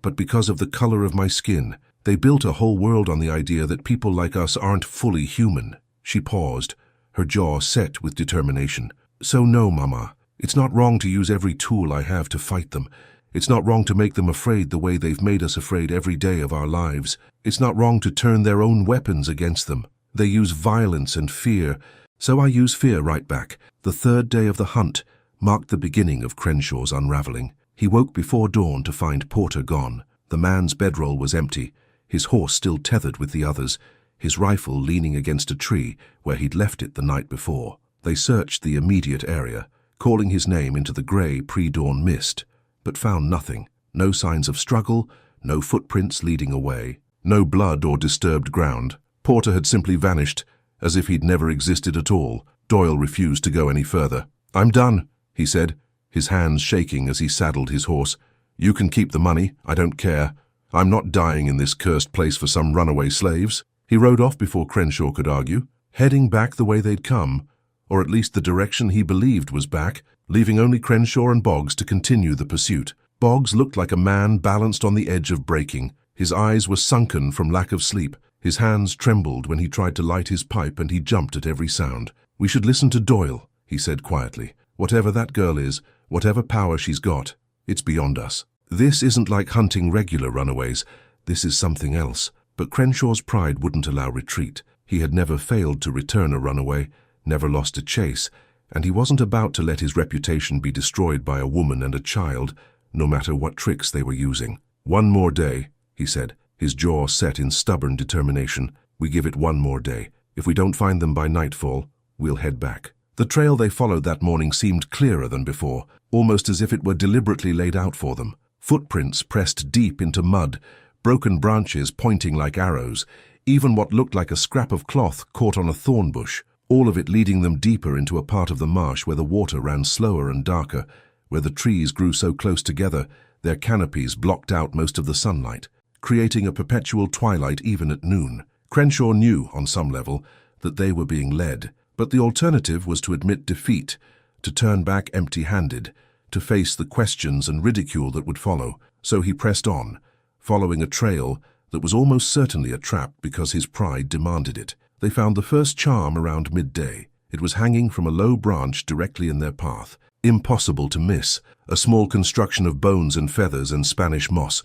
[SPEAKER 1] but because of the color of my skin. They built a whole world on the idea that people like us aren't fully human. She paused, her jaw set with determination. So no, Mama. It's not wrong to use every tool I have to fight them. It's not wrong to make them afraid the way they've made us afraid every day of our lives. It's not wrong to turn their own weapons against them. They use violence and fear, so I use fear right back. The third day of the hunt marked the beginning of Crenshaw's unraveling. He woke before dawn to find Porter gone. The man's bedroll was empty, his horse still tethered with the others, his rifle leaning against a tree where he'd left it the night before. They searched the immediate area, calling his name into the grey pre-dawn mist, but found nothing. No signs of struggle, no footprints leading away, no blood or disturbed ground. Porter had simply vanished, as if he'd never existed at all. Doyle refused to go any further. "I'm done," he said, his hands shaking as he saddled his horse. "You can keep the money, I don't care. I'm not dying in this cursed place for some runaway slaves." He rode off before Crenshaw could argue, heading back the way they'd come, or at least the direction he believed was back, leaving only Crenshaw and Boggs to continue the pursuit. Boggs looked like a man balanced on the edge of breaking. His eyes were sunken from lack of sleep. His hands trembled when he tried to light his pipe, and he jumped at every sound. "We should listen to Doyle," he said quietly. "Whatever that girl is, whatever power she's got, it's beyond us. This isn't like hunting regular runaways. This is something else." But Crenshaw's pride wouldn't allow retreat. He had never failed to return a runaway, never lost a chase, and he wasn't about to let his reputation be destroyed by a woman and a child, no matter what tricks they were using. "One more day," he said, his jaw set in stubborn determination. "We give it one more day. If we don't find them by nightfall, we'll head back." The trail they followed that morning seemed clearer than before, almost as if it were deliberately laid out for them. Footprints pressed deep into mud, broken branches pointing like arrows, even what looked like a scrap of cloth caught on a thorn bush, all of it leading them deeper into a part of the marsh where the water ran slower and darker, where the trees grew so close together their canopies blocked out most of the sunlight, creating a perpetual twilight even at noon. Crenshaw knew, on some level, that they were being led, but the alternative was to admit defeat, to turn back empty-handed, to face the questions and ridicule that would follow. So he pressed on, following a trail that was almost certainly a trap because his pride demanded it. They found the first charm around midday. It was hanging from a low branch directly in their path. Impossible to miss, a small construction of bones and feathers and Spanish moss,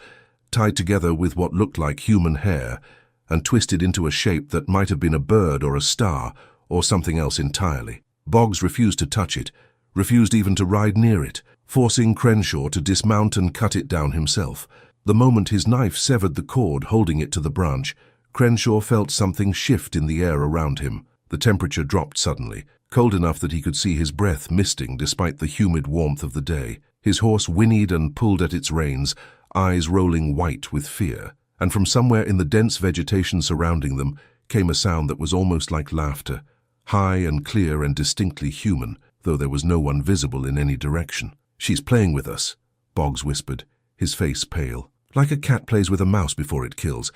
[SPEAKER 1] tied together with what looked like human hair, and twisted into a shape that might have been a bird or a star, or something else entirely. Boggs refused to touch it, refused even to ride near it, forcing Crenshaw to dismount and cut it down himself. The moment his knife severed the cord holding it to the branch, Crenshaw felt something shift in the air around him. The temperature dropped suddenly, cold enough that he could see his breath misting despite the humid warmth of the day. His horse whinnied and pulled at its reins, eyes rolling white with fear. And from somewhere in the dense vegetation surrounding them came a sound that was almost like laughter, high and clear and distinctly human, though there was no one visible in any direction. "She's playing with us," Boggs whispered, his face pale. "Like a cat plays with a mouse before it kills.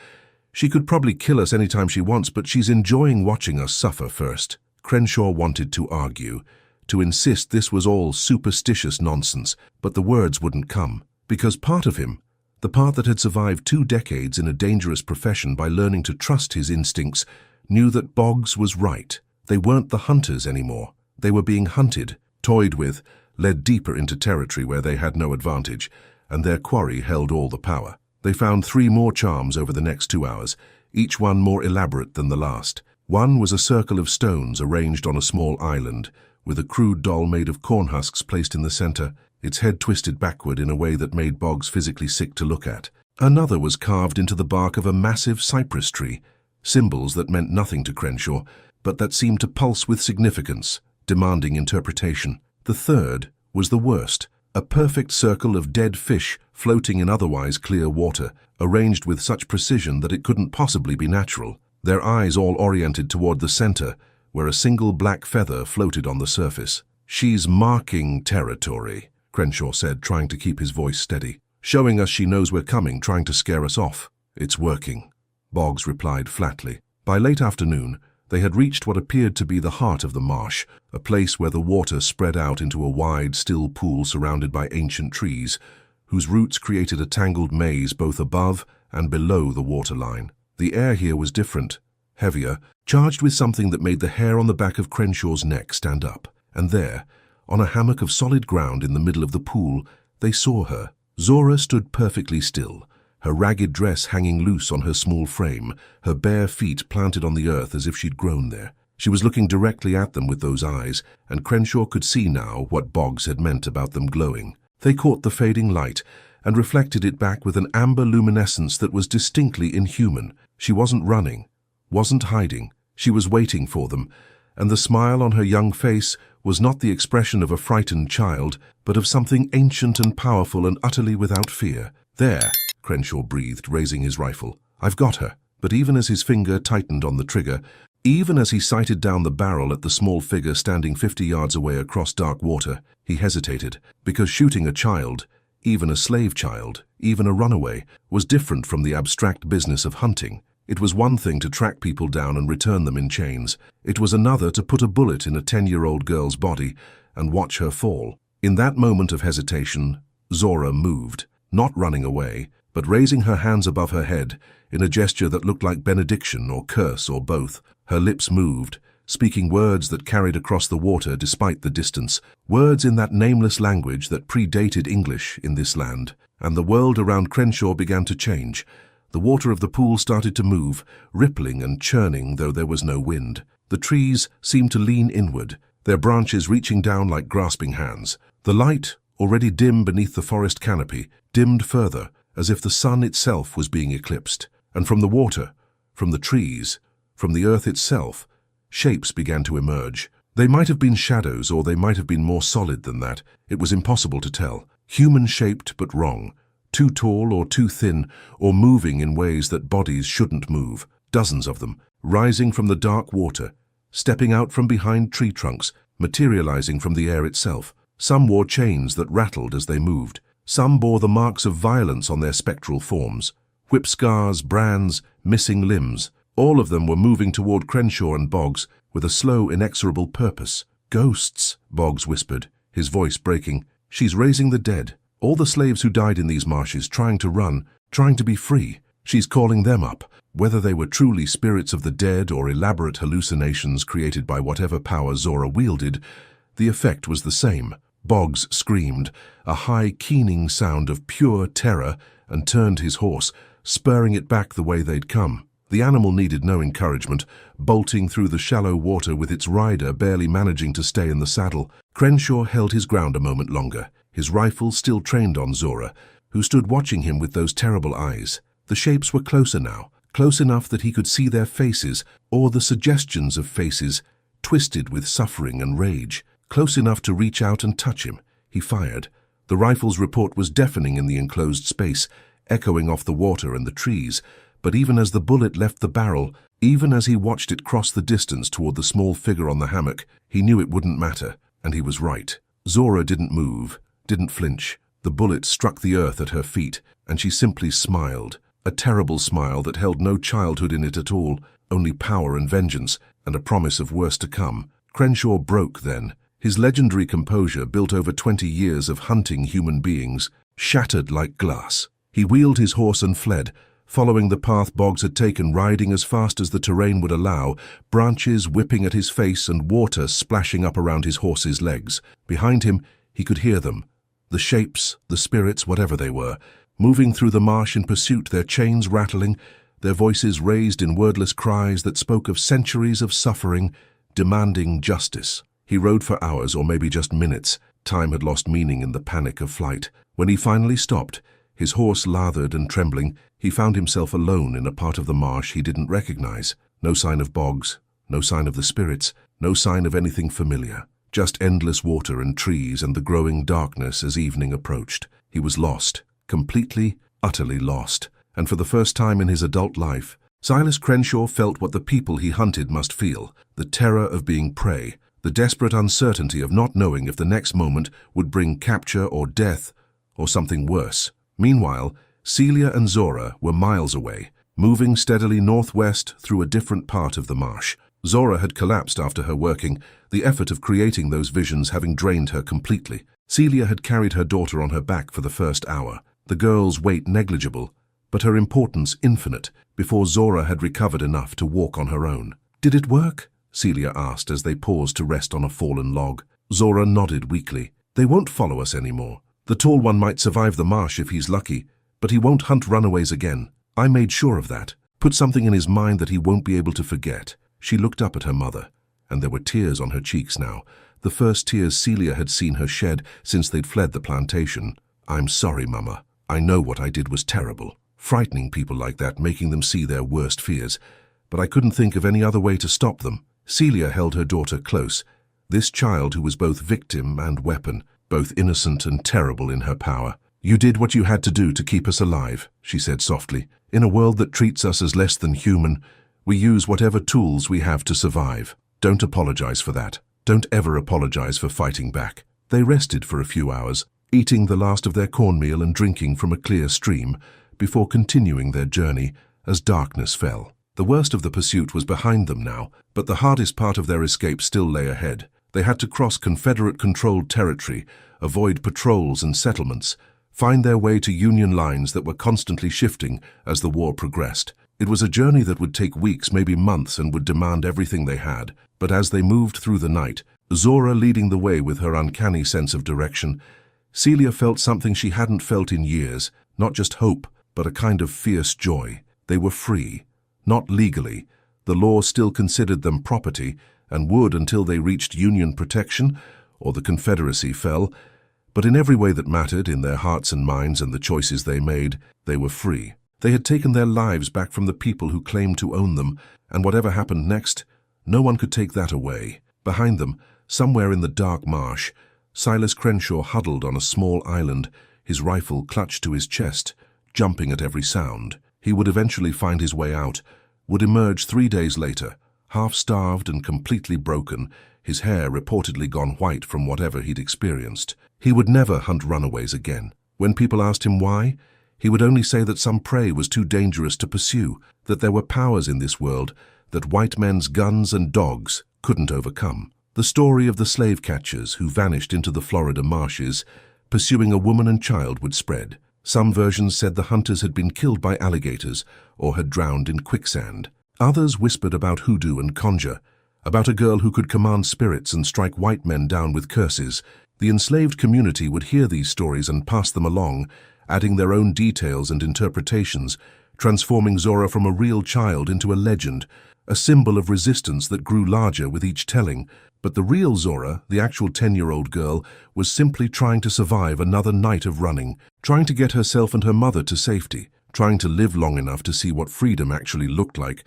[SPEAKER 1] She could probably kill us anytime she wants, but she's enjoying watching us suffer first." Crenshaw wanted to argue, to insist this was all superstitious nonsense, but the words wouldn't come, because part of him, the part that had survived 2 decades in a dangerous profession by learning to trust his instincts, knew that Boggs was right. They weren't the hunters anymore. They were being hunted, toyed with, led deeper into territory where they had no advantage, and their quarry held all the power. They found 3 more charms over the next 2 hours, each one more elaborate than the last. One was a circle of stones arranged on a small island, with a crude doll made of corn husks placed in the center, its head twisted backward in a way that made Boggs physically sick to look at. Another was carved into the bark of a massive cypress tree, symbols that meant nothing to Crenshaw, but that seemed to pulse with significance, demanding interpretation. The third was the worst, a perfect circle of dead fish floating in otherwise clear water, arranged with such precision that it couldn't possibly be natural, their eyes all oriented toward the center, where a single black feather floated on the surface. "She's marking territory," Crenshaw said, trying to keep his voice steady. "Showing us she knows we're coming, trying to scare us off." "It's working," Boggs replied flatly. By late afternoon, they had reached what appeared to be the heart of the marsh, a place where the water spread out into a wide, still pool surrounded by ancient trees, whose roots created a tangled maze both above and below the waterline. The air here was different, heavier, charged with something that made the hair on the back of Crenshaw's neck stand up. And there, on a hammock of solid ground in the middle of the pool, they saw her. Zora stood perfectly still, her ragged dress hanging loose on her small frame, her bare feet planted on the earth as if she'd grown there. She was looking directly at them with those eyes, and Crenshaw could see now what Boggs had meant about them glowing. They caught the fading light and reflected it back with an amber luminescence that was distinctly inhuman. She wasn't running, wasn't hiding. She was waiting for them, and the smile on her young face was not the expression of a frightened child, but of something ancient and powerful and utterly without fear. "There," Crenshaw breathed, raising his rifle. "I've got her." But even as his finger tightened on the trigger, even as he sighted down the barrel at the small figure standing 50 yards away across dark water, he hesitated, because shooting a child, even a slave child, even a runaway, was different from the abstract business of hunting. It was one thing to track people down and return them in chains. It was another to put a bullet in a 10-year-old girl's body and watch her fall. In that moment of hesitation, Zora moved, not running away, but raising her hands above her head in a gesture that looked like benediction or curse or both. Her lips moved, speaking words that carried across the water despite the distance, words in that nameless language that predated English in this land. And the world around Crenshaw began to change. The water of the pool started to move, rippling and churning though there was no wind. The trees seemed to lean inward, their branches reaching down like grasping hands. The light, already dim beneath the forest canopy, dimmed further, as if the sun itself was being eclipsed. And from the water, from the trees, from the earth itself, shapes began to emerge. They might have been shadows, or they might have been more solid than that. It was impossible to tell. Human-shaped but wrong. Too tall or too thin, or moving in ways that bodies shouldn't move. Dozens of them, rising from the dark water, stepping out from behind tree trunks, materializing from the air itself. Some wore chains that rattled as they moved. Some bore the marks of violence on their spectral forms. Whip scars, brands, missing limbs. All of them were moving toward Crenshaw and Boggs with a slow, inexorable purpose. "Ghosts," Boggs whispered, his voice breaking. "She's raising the dead. All the slaves who died in these marshes, trying to run, trying to be free. She's calling them up." Whether they were truly spirits of the dead or elaborate hallucinations created by whatever power Zora wielded, the effect was the same. Boggs screamed, a high, keening sound of pure terror, and turned his horse, spurring it back the way they'd come. The animal needed no encouragement, bolting through the shallow water with its rider barely managing to stay in the saddle. Crenshaw held his ground a moment longer, his rifle still trained on Zora, who stood watching him with those terrible eyes. The shapes were closer now, close enough that he could see their faces, or the suggestions of faces, twisted with suffering and rage, close enough to reach out and touch him. He fired. The rifle's report was deafening in the enclosed space, echoing off the water and the trees. But even as the bullet left the barrel, even as he watched it cross the distance toward the small figure on the hammock, he knew it wouldn't matter, and he was right. Zora didn't move, didn't flinch. The bullet struck the earth at her feet, and she simply smiled, a terrible smile that held no childhood in it at all, only power and vengeance, and a promise of worse to come. Crenshaw broke then. His legendary composure, built over 20 years of hunting human beings, shattered like glass. He wheeled his horse and fled, following the path Boggs had taken, riding as fast as the terrain would allow, branches whipping at his face and water splashing up around his horse's legs. Behind him, he could hear them, the shapes, the spirits, whatever they were, moving through the marsh in pursuit, their chains rattling, their voices raised in wordless cries that spoke of centuries of suffering, demanding justice. He rode for hours, or maybe just minutes. Time had lost meaning in the panic of flight. When he finally stopped, his horse lathered and trembling, he found himself alone in a part of the marsh he didn't recognize. No sign of Boggs, no sign of the spirits, no sign of anything familiar. Just endless water and trees and the growing darkness as evening approached. He was lost, completely, utterly lost. And for the first time in his adult life, Silas Crenshaw felt what the people he hunted must feel, the terror of being prey, the desperate uncertainty of not knowing if the next moment would bring capture or death or something worse. Meanwhile, Celia and Zora were miles away, moving steadily northwest through a different part of the marsh. Zora had collapsed after her working, the effort of creating those visions having drained her completely. Celia had carried her daughter on her back for the first hour, the girl's weight negligible, but her importance infinite, before Zora had recovered enough to walk on her own. "Did it work?" Celia asked as they paused to rest on a fallen log. Zora nodded weakly. "They won't follow us anymore. The tall one might survive the marsh if he's lucky, but he won't hunt runaways again. I made sure of that. Put something in his mind that he won't be able to forget." She looked up at her mother, and there were tears on her cheeks now, the first tears Celia had seen her shed since they'd fled the plantation. "I'm sorry, Mama. I know what I did was terrible, frightening people like that, making them see their worst fears, but I couldn't think of any other way to stop them." Celia held her daughter close, this child who was both victim and weapon, both innocent and terrible in her power. "You did what you had to do to keep us alive," she said softly. "In a world that treats us as less than human, we use whatever tools we have to survive. Don't apologize for that. Don't ever apologize for fighting back." They rested for a few hours, eating the last of their cornmeal and drinking from a clear stream, before continuing their journey as darkness fell. The worst of the pursuit was behind them now, but the hardest part of their escape still lay ahead. They had to cross Confederate-controlled territory, avoid patrols and settlements, find their way to Union lines that were constantly shifting as the war progressed. It was a journey that would take weeks, maybe months, and would demand everything they had. But as they moved through the night, Zora leading the way with her uncanny sense of direction, Celia felt something she hadn't felt in years, not just hope, but a kind of fierce joy. They were free. Not legally. The law still considered them property, and would until they reached Union protection, or the Confederacy fell. But in every way that mattered, in their hearts and minds and the choices they made, they were free. They had taken their lives back from the people who claimed to own them, and whatever happened next, no one could take that away. Behind them, somewhere in the dark marsh, Silas Crenshaw huddled on a small island, his rifle clutched to his chest, jumping at every sound. He would eventually find his way out, would emerge 3 days later, half-starved and completely broken, his hair reportedly gone white from whatever he'd experienced. He would never hunt runaways again. When people asked him why, he would only say that some prey was too dangerous to pursue, that there were powers in this world that white men's guns and dogs couldn't overcome. The story of the slave catchers who vanished into the Florida marshes, pursuing a woman and child, would spread. Some versions said the hunters had been killed by alligators or had drowned in quicksand. Others whispered about hoodoo and conjure, about a girl who could command spirits and strike white men down with curses. The enslaved community would hear these stories and pass them along, adding their own details and interpretations, transforming Zora from a real child into a legend, a symbol of resistance that grew larger with each telling. But the real Zora, the actual 10-year-old girl, was simply trying to survive another night of running, trying to get herself and her mother to safety, trying to live long enough to see what freedom actually looked like,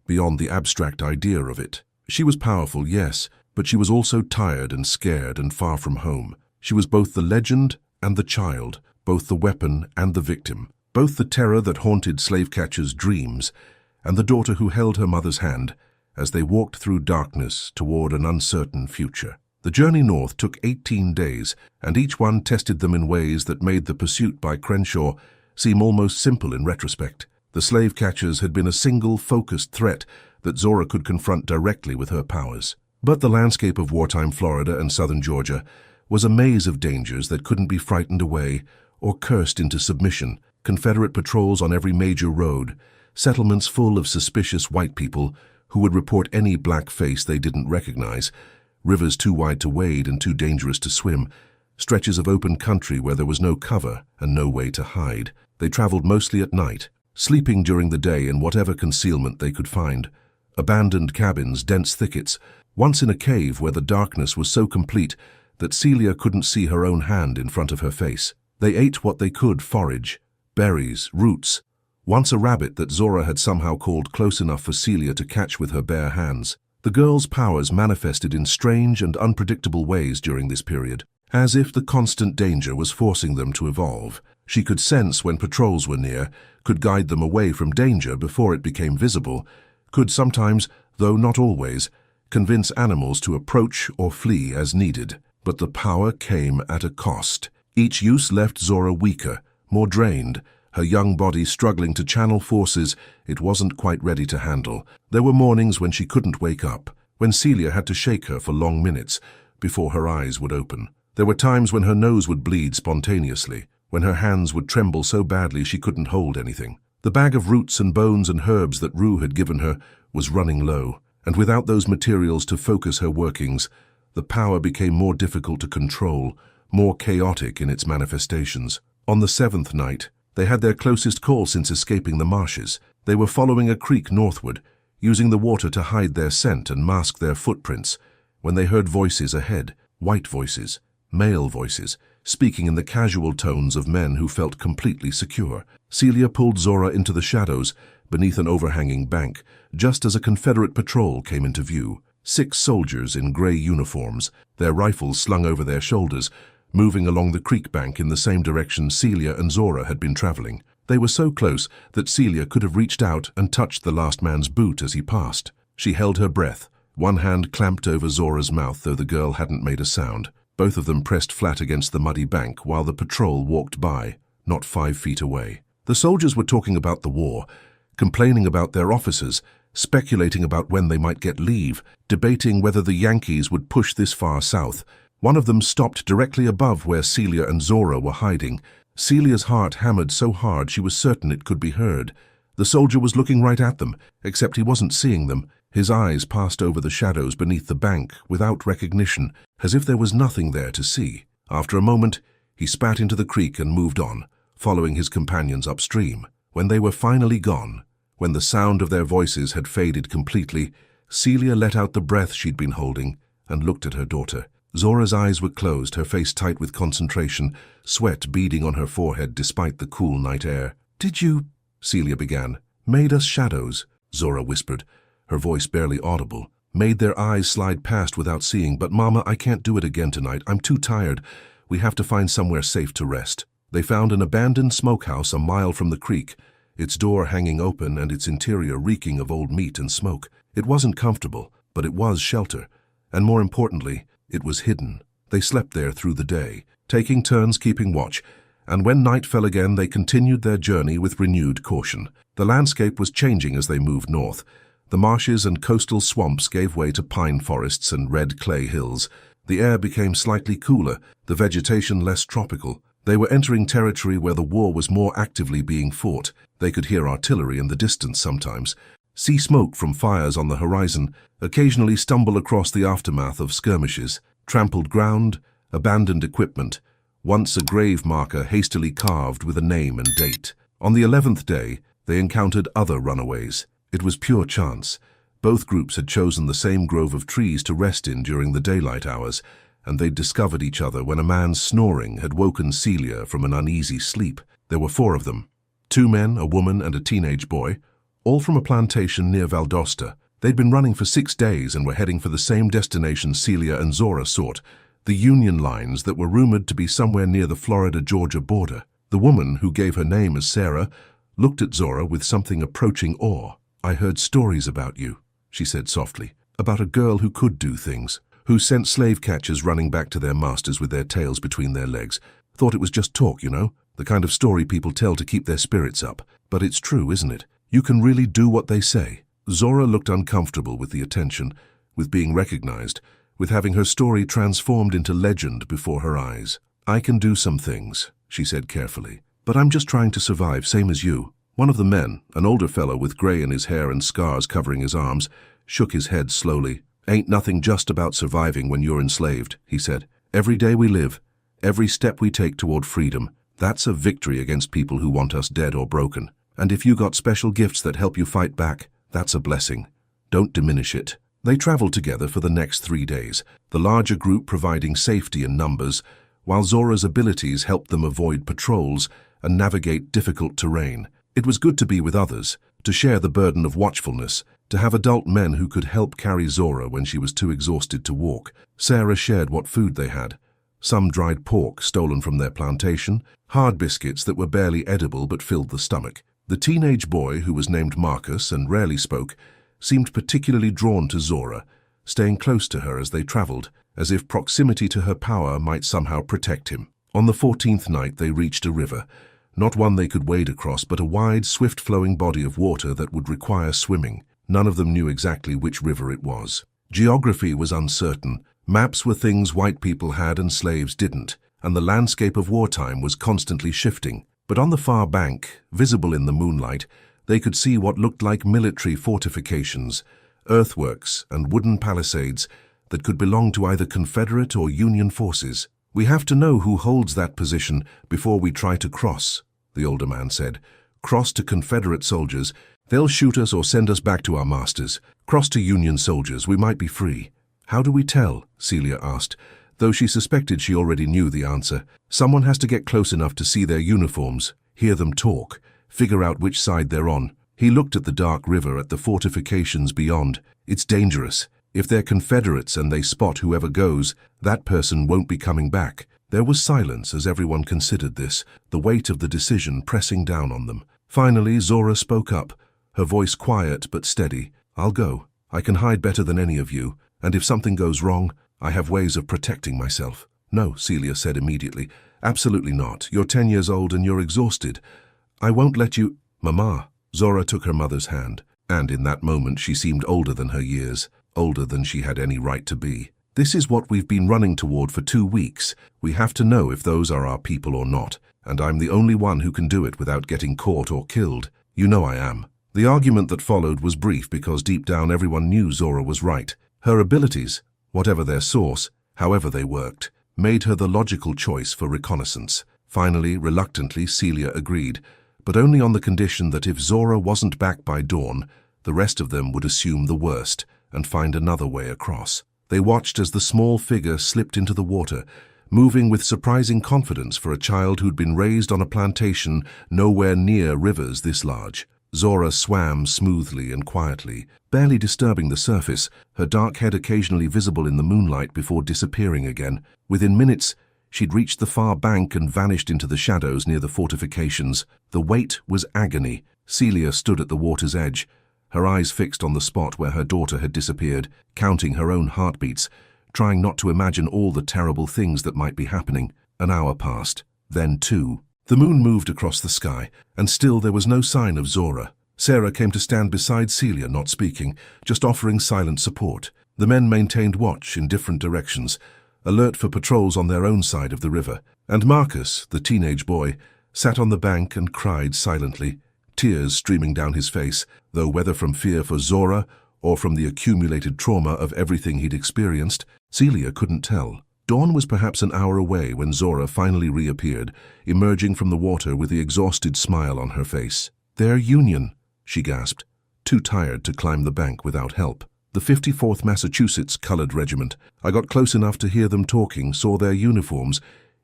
[SPEAKER 1] beyond the abstract idea of it. She was powerful, yes, but she was also tired and scared and far from home. She was both the legend and the child, both the weapon and the victim, both the terror that haunted slave catchers' dreams, and the daughter who held her mother's hand as they walked through darkness toward an uncertain future. The journey north took 18 days, and each one tested them in ways that made the pursuit by Crenshaw seem almost simple in retrospect. The slave catchers had been a single, focused threat that Zora could confront directly with her powers. But the landscape of wartime Florida and southern Georgia was a maze of dangers that couldn't be frightened away or cursed into submission. Confederate patrols on every major road, settlements full of suspicious white people who would report any black face they didn't recognize, rivers too wide to wade and too dangerous to swim, stretches of open country where there was no cover and no way to hide. They traveled mostly at night, sleeping during the day in whatever concealment they could find. Abandoned cabins, dense thickets, once in a cave where the darkness was so complete that Celia couldn't see her own hand in front of her face. They ate what they could forage, berries, roots, once a rabbit that Zora had somehow called close enough for Celia to catch with her bare hands. The girl's powers manifested in strange and unpredictable ways during this period, as if the constant danger was forcing them to evolve. She could sense when patrols were near, could guide them away from danger before it became visible, could sometimes, though not always, convince animals to approach or flee as needed. But the power came at a cost. Each use left Zora weaker, more drained, her young body struggling to channel forces it wasn't quite ready to handle. There were mornings when she couldn't wake up, when Celia had to shake her for long minutes before her eyes would open. There were times when her nose would bleed spontaneously, when her hands would tremble so badly she couldn't hold anything. The bag of roots and bones and herbs that Rue had given her was running low, and without those materials to focus her workings, the power became more difficult to control, more chaotic in its manifestations. On the 7th night, they had their closest call since escaping the marshes. They were following a creek northward, using the water to hide their scent and mask their footprints, when they heard voices ahead, white voices, male voices, speaking in the casual tones of men who felt completely secure. Celia pulled Zora into the shadows, beneath an overhanging bank, just as a Confederate patrol came into view. 6 soldiers in gray uniforms, their rifles slung over their shoulders, moving along the creek bank in the same direction Celia and Zora had been traveling. They were so close that Celia could have reached out and touched the last man's boot as he passed. She held her breath, one hand clamped over Zora's mouth, though the girl hadn't made a sound. Both of them pressed flat against the muddy bank while the patrol walked by, not 5 feet away. The soldiers were talking about the war, complaining about their officers, speculating about when they might get leave, debating whether the Yankees would push this far south. One of them stopped directly above where Celia and Zora were hiding. Celia's heart hammered so hard she was certain it could be heard. The soldier was looking right at them, except he wasn't seeing them. His eyes passed over the shadows beneath the bank without recognition, as if there was nothing there to see. After a moment, he spat into the creek and moved on, following his companions upstream. When they were finally gone, when the sound of their voices had faded completely, Celia let out the breath she'd been holding and looked at her daughter. Zora's eyes were closed, her face tight with concentration, sweat beading on her forehead despite the cool night air. "Did you," Celia began. "Made us shadows," Zora whispered, her voice barely audible. Made their eyes slide past without seeing. "But Mama, I can't do it again tonight. I'm too tired. We have to find somewhere safe to rest." They found an abandoned smokehouse a mile from the creek, its door hanging open and its interior reeking of old meat and smoke. It wasn't comfortable, but it was shelter, and more importantly, it was hidden. They slept there through the day, taking turns keeping watch, and when night fell again they continued their journey with renewed caution. The landscape was changing as they moved north. The marshes and coastal swamps gave way to pine forests and red clay hills. The air became slightly cooler, the vegetation less tropical. They were entering territory where the war was more actively being fought. They could hear artillery in the distance sometimes, see smoke from fires on the horizon, occasionally stumble across the aftermath of skirmishes, trampled ground, abandoned equipment, once a grave marker hastily carved with a name and date. On the 11th day, they encountered other runaways. It was pure chance. Both groups had chosen the same grove of trees to rest in during the daylight hours, and they'd discovered each other when a man's snoring had woken Celia from an uneasy sleep. There were 4 of them, 2 men, a woman, and a teenage boy, all from a plantation near Valdosta. They'd been running for 6 days and were heading for the same destination Celia and Zora sought, the Union lines that were rumored to be somewhere near the Florida-Georgia border. The woman, who gave her name as Sarah, looked at Zora with something approaching awe. "I heard stories about you," she said softly, "about a girl who could do things, who sent slave catchers running back to their masters with their tails between their legs. Thought it was just talk, you know, the kind of story people tell to keep their spirits up. But it's true, isn't it? You can really do what they say." Zora looked uncomfortable with the attention, with being recognized, with having her story transformed into legend before her eyes. "I can do some things," she said carefully, "but I'm just trying to survive, same as you." One of the men, an older fellow with gray in his hair and scars covering his arms, shook his head slowly. "Ain't nothing just about surviving when you're enslaved," he said. "Every day we live, every step we take toward freedom, that's a victory against people who want us dead or broken. And if you got special gifts that help you fight back, that's a blessing. Don't diminish it." They traveled together for the next 3 days, the larger group providing safety in numbers, while Zora's abilities helped them avoid patrols and navigate difficult terrain. It was good to be with others, to share the burden of watchfulness, to have adult men who could help carry Zora when she was too exhausted to walk. Sarah shared what food they had. Some dried pork stolen from their plantation, hard biscuits that were barely edible but filled the stomach. The teenage boy, who was named Marcus and rarely spoke, seemed particularly drawn to Zora, staying close to her as they traveled, as if proximity to her power might somehow protect him. On the 14th night they reached a river, not one they could wade across, but a wide, swift-flowing body of water that would require swimming. None of them knew exactly which river it was. Geography was uncertain. Maps were things white people had and slaves didn't, and the landscape of wartime was constantly shifting. But on the far bank, visible in the moonlight, they could see what looked like military fortifications, earthworks and wooden palisades that could belong to either Confederate or Union forces. "We have to know who holds that position before we try to cross," the older man said. "Cross to Confederate soldiers, they'll shoot us or send us back to our masters. Cross to Union soldiers, we might be free." "How do we tell?" Celia asked, though she suspected she already knew the answer. "Someone has to get close enough to see their uniforms, hear them talk, figure out which side they're on." He looked at the dark river, at the fortifications beyond. "It's dangerous. If they're Confederates and they spot whoever goes, that person won't be coming back." There was silence as everyone considered this, the weight of the decision pressing down on them. Finally, Zora spoke up, her voice quiet but steady. "I'll go. I can hide better than any of you, and if something goes wrong, I have ways of protecting myself." "No," Celia said immediately. "Absolutely not. You're 10 years old and you're exhausted. I won't let you—" "Mama." Zora took her mother's hand, and in that moment she seemed older than her years, older than she had any right to be. "This is what we've been running toward for 2 weeks. We have to know if those are our people or not, and I'm the only one who can do it without getting caught or killed. You know I am." The argument that followed was brief because deep down everyone knew Zora was right. Her abilities, whatever their source, however they worked, made her the logical choice for reconnaissance. Finally, reluctantly, Celia agreed, but only on the condition that if Zora wasn't back by dawn, the rest of them would assume the worst and find another way across. They watched as the small figure slipped into the water, moving with surprising confidence for a child who'd been raised on a plantation nowhere near rivers this large. Zora swam smoothly and quietly, barely disturbing the surface, her dark head occasionally visible in the moonlight before disappearing again. Within minutes, she'd reached the far bank and vanished into the shadows near the fortifications. The wait was agony. Celia stood at the water's edge, her eyes fixed on the spot where her daughter had disappeared, counting her own heartbeats, trying not to imagine all the terrible things that might be happening. An hour passed, then 2. The moon moved across the sky, and still there was no sign of Zora. Sarah came to stand beside Celia, not speaking, just offering silent support. The men maintained watch in different directions, alert for patrols on their own side of the river. And Marcus, the teenage boy, sat on the bank and cried silently, tears streaming down his face, though whether from fear for Zora or from the accumulated trauma of everything he'd experienced, Celia couldn't tell. Dawn was perhaps an hour away when Zora finally reappeared, emerging from the water with the exhausted smile on her face. "They're Union," she gasped, too tired to climb the bank without help. "The 54th Massachusetts Colored Regiment. I got close enough to hear them talking, saw their uniforms,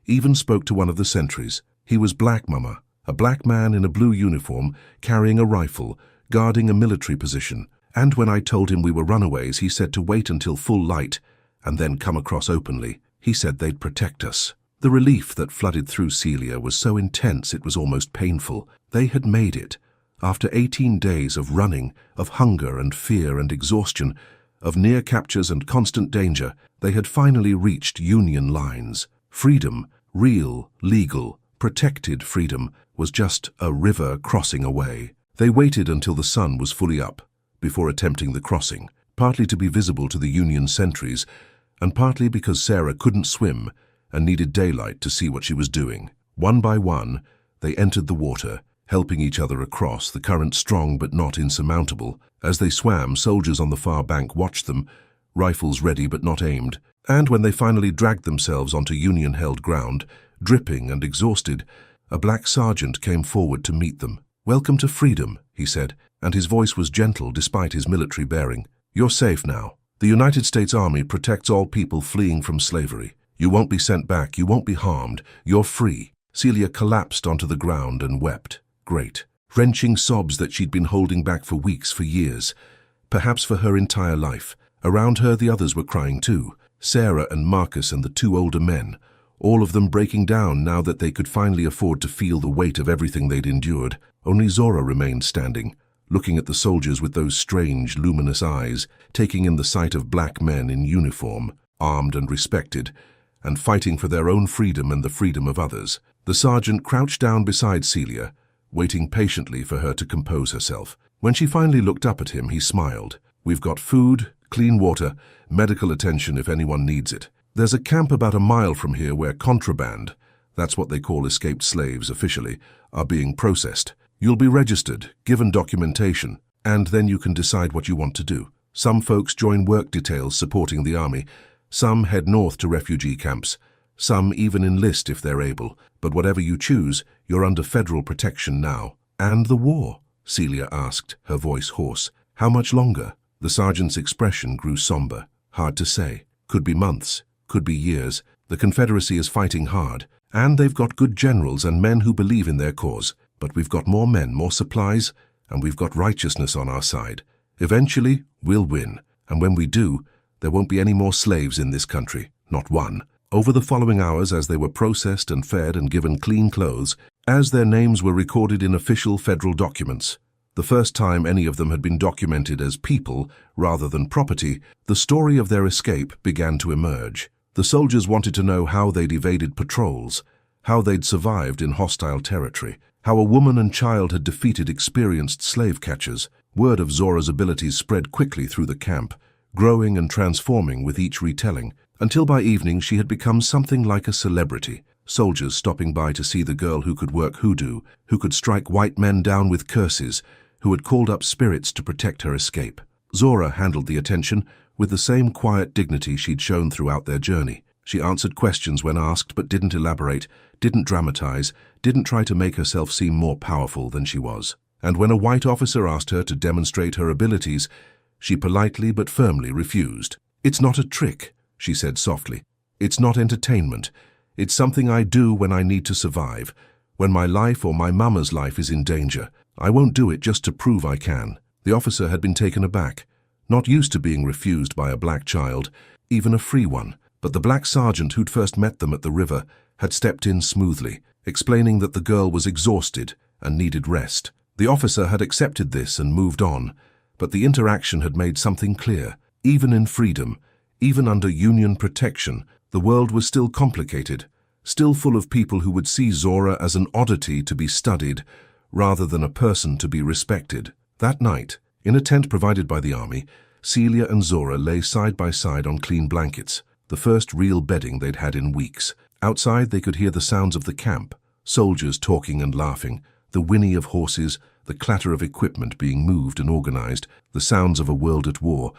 [SPEAKER 1] even spoke to one of the sentries. He was black, Mama, a black man in a blue uniform, carrying a rifle, guarding a military position. And when I told him we were runaways, he said to wait until full light and then come across openly. He said they'd protect us." The relief that flooded through Celia was so intense it was almost painful. They had made it. After 18 days of running, of hunger and fear and exhaustion, of near captures and constant danger, they had finally reached Union lines. Freedom, real, legal, protected freedom, was just a river crossing away. They waited until the sun was fully up before attempting the crossing, partly to be visible to the Union sentries, and partly because Sarah couldn't swim and needed daylight to see what she was doing. One by one, they entered the water, helping each other across, the current strong but not insurmountable. As they swam, soldiers on the far bank watched them, rifles ready but not aimed. And when they finally dragged themselves onto Union-held ground, dripping and exhausted, a black sergeant came forward to meet them. "Welcome to freedom," he said, and his voice was gentle despite his military bearing. "You're safe now. The United States Army protects all people fleeing from slavery. You won't be sent back, you won't be harmed, you're free." Celia collapsed onto the ground and wept. Great, wrenching sobs that she'd been holding back for weeks, for years, perhaps for her entire life. Around her the others were crying too, Sarah and Marcus and the 2 older men, all of them breaking down now that they could finally afford to feel the weight of everything they'd endured. Only Zora remained standing, looking at the soldiers with those strange, luminous eyes, taking in the sight of black men in uniform, armed and respected, and fighting for their own freedom and the freedom of others. The sergeant crouched down beside Celia, waiting patiently for her to compose herself. When she finally looked up at him, he smiled. "We've got food, clean water, medical attention if anyone needs it. There's a camp about a mile from here where contraband, that's what they call escaped slaves officially, are being processed. You'll be registered, given documentation, and then you can decide what you want to do. Some folks join work details supporting the army, some head north to refugee camps, some even enlist if they're able, but whatever you choose, you're under federal protection now. And the war? Celia asked, her voice hoarse. How much longer? The sergeant's expression grew somber. Hard to say. Could be months, could be years. The Confederacy is fighting hard, and they've got good generals and men who believe in their cause. But we've got more men, more supplies, and we've got righteousness on our side. Eventually, we'll win, and when we do, there won't be any more slaves in this country, not one. Over the following hours, as they were processed and fed and given clean clothes, as their names were recorded in official federal documents, the first time any of them had been documented as people rather than property, the story of their escape began to emerge. The soldiers wanted to know how they'd evaded patrols, how they'd survived in hostile territory, how a woman and child had defeated experienced slave catchers. Word of Zora's abilities spread quickly through the camp, growing and transforming with each retelling, until by evening she had become something like a celebrity. Soldiers stopping by to see the girl who could work hoodoo, who could strike white men down with curses, who had called up spirits to protect her escape. Zora handled the attention with the same quiet dignity she'd shown throughout their journey. She answered questions when asked but didn't elaborate, didn't dramatize, didn't try to make herself seem more powerful than she was. And when a white officer asked her to demonstrate her abilities, she politely but firmly refused. "It's not a trick," she said softly. "It's not entertainment. It's something I do when I need to survive, when my life or my mama's life is in danger. I won't do it just to prove I can." The officer had been taken aback, not used to being refused by a black child, even a free one. But the black sergeant who'd first met them at the river had stepped in smoothly, explaining that the girl was exhausted and needed rest. The officer had accepted this and moved on, but the interaction had made something clear. Even in freedom, even under Union protection, the world was still complicated, still full of people who would see Zora as an oddity to be studied, rather than a person to be respected. That night, in a tent provided by the army, Celia and Zora lay side by side on clean blankets, the first real bedding they'd had in weeks. Outside they could hear the sounds of the camp, soldiers talking and laughing, the whinny of horses, the clatter of equipment being moved and organized, the sounds of a world at war,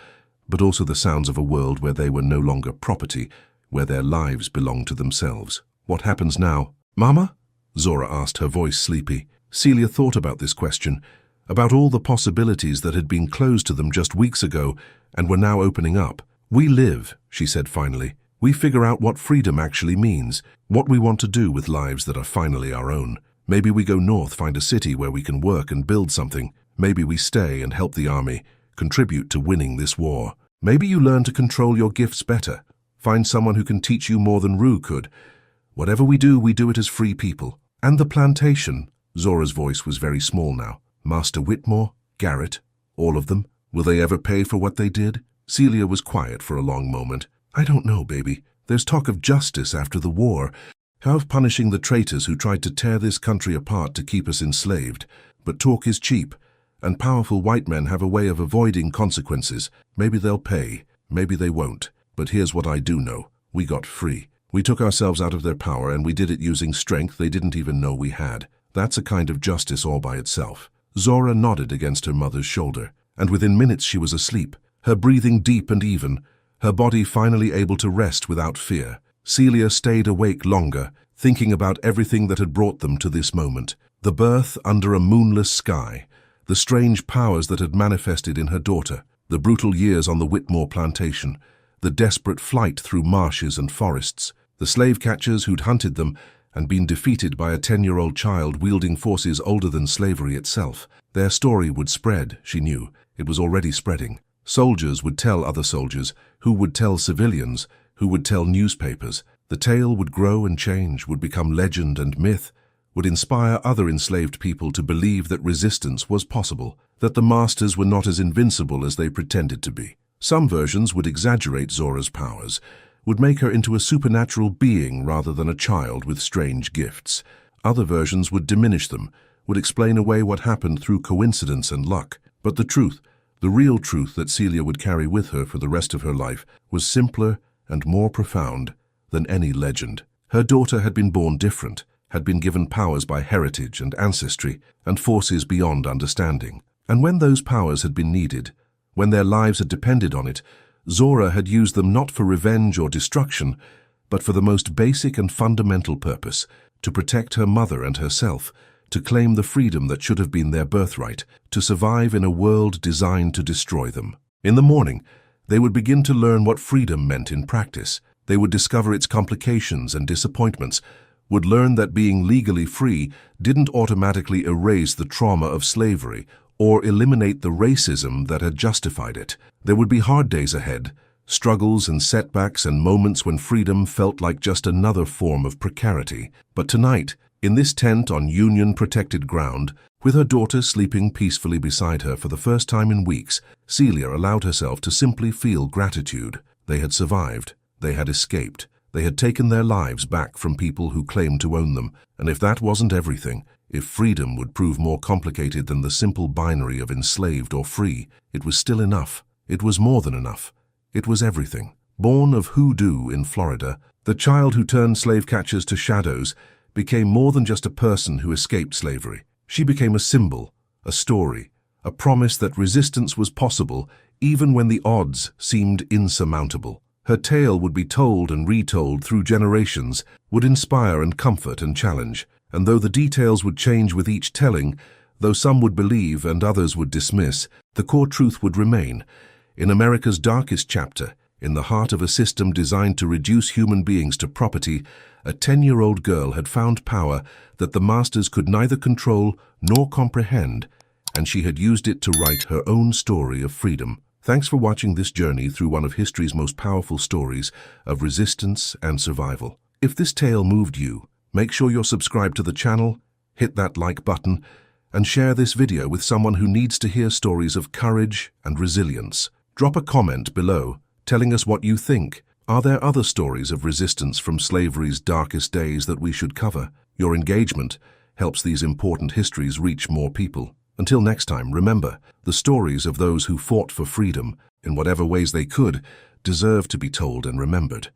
[SPEAKER 1] but also the sounds of a world where they were no longer property, where their lives belonged to themselves. "What happens now?" "Mama?" Zora asked, her voice sleepy. Celia thought about this question, about all the possibilities that had been closed to them just weeks ago and were now opening up. "We live," she said finally. "We figure out what freedom actually means, what we want to do with lives that are finally our own. Maybe we go north, find a city where we can work and build something. Maybe we stay and help the army, contribute to winning this war. Maybe you learn to control your gifts better, find someone who can teach you more than Rue could. Whatever we do it as free people." "And the plantation?" Zora's voice was very small now. "Master Whitmore, Garrett, all of them, will they ever pay for what they did?" Celia was quiet for a long moment. "I don't know, baby. There's talk of justice after the war, of punishing the traitors who tried to tear this country apart to keep us enslaved. But talk is cheap, and powerful white men have a way of avoiding consequences. Maybe they'll pay, maybe they won't. But here's what I do know. We got free. We took ourselves out of their power, and we did it using strength they didn't even know we had. That's a kind of justice all by itself." Zora nodded against her mother's shoulder, and within minutes she was asleep, her breathing deep and even, her body finally able to rest without fear. Celia stayed awake longer, thinking about everything that had brought them to this moment. The birth under a moonless sky, the strange powers that had manifested in her daughter, the brutal years on the Whitmore plantation, the desperate flight through marshes and forests, the slave catchers who'd hunted them and been defeated by a 10-year-old child wielding forces older than slavery itself. Their story would spread, she knew. It was already spreading. Soldiers would tell other soldiers, who would tell civilians, who would tell newspapers. The tale would grow and change, would become legend and myth, would inspire other enslaved people to believe that resistance was possible, that the masters were not as invincible as they pretended to be. Some versions would exaggerate Zora's powers, would make her into a supernatural being rather than a child with strange gifts. Other versions would diminish them, would explain away what happened through coincidence and luck. But the truth, the real truth that Celia would carry with her for the rest of her life, was simpler and more profound than any legend. Her daughter had been born different, had been given powers by heritage and ancestry, and forces beyond understanding. And when those powers had been needed, when their lives had depended on it, Zora had used them not for revenge or destruction, but for the most basic and fundamental purpose, to protect her mother and herself, to claim the freedom that should have been their birthright, to survive in a world designed to destroy them. In the morning, they would begin to learn what freedom meant in practice. They would discover its complications and disappointments, would learn that being legally free didn't automatically erase the trauma of slavery or eliminate the racism that had justified it. There would be hard days ahead, struggles and setbacks and moments when freedom felt like just another form of precarity. But tonight, in this tent on Union-protected ground, with her daughter sleeping peacefully beside her for the first time in weeks, Celia allowed herself to simply feel gratitude. They had survived. They had escaped. They had taken their lives back from people who claimed to own them. And if that wasn't everything, if freedom would prove more complicated than the simple binary of enslaved or free, it was still enough. It was more than enough. It was everything. Born of Hoodoo in Florida, the child who turned slave catchers to shadows became more than just a person who escaped slavery. She became a symbol, a story, a promise that resistance was possible even when the odds seemed insurmountable. Her tale would be told and retold through generations, would inspire and comfort and challenge. And though the details would change with each telling, though some would believe and others would dismiss, the core truth would remain. In America's darkest chapter, in the heart of a system designed to reduce human beings to property, a 10-year-old girl had found power that the masters could neither control nor comprehend, and she had used it to write her own story of freedom. Thanks for watching this journey through one of history's most powerful stories of resistance and survival. If this tale moved you, make sure you're subscribed to the channel, hit that like button, and share this video with someone who needs to hear stories of courage and resilience. Drop a comment below telling us what you think. Are there other stories of resistance from slavery's darkest days that we should cover? Your engagement helps these important histories reach more people. Until next time, remember, the stories of those who fought for freedom, in whatever ways they could, deserve to be told and remembered.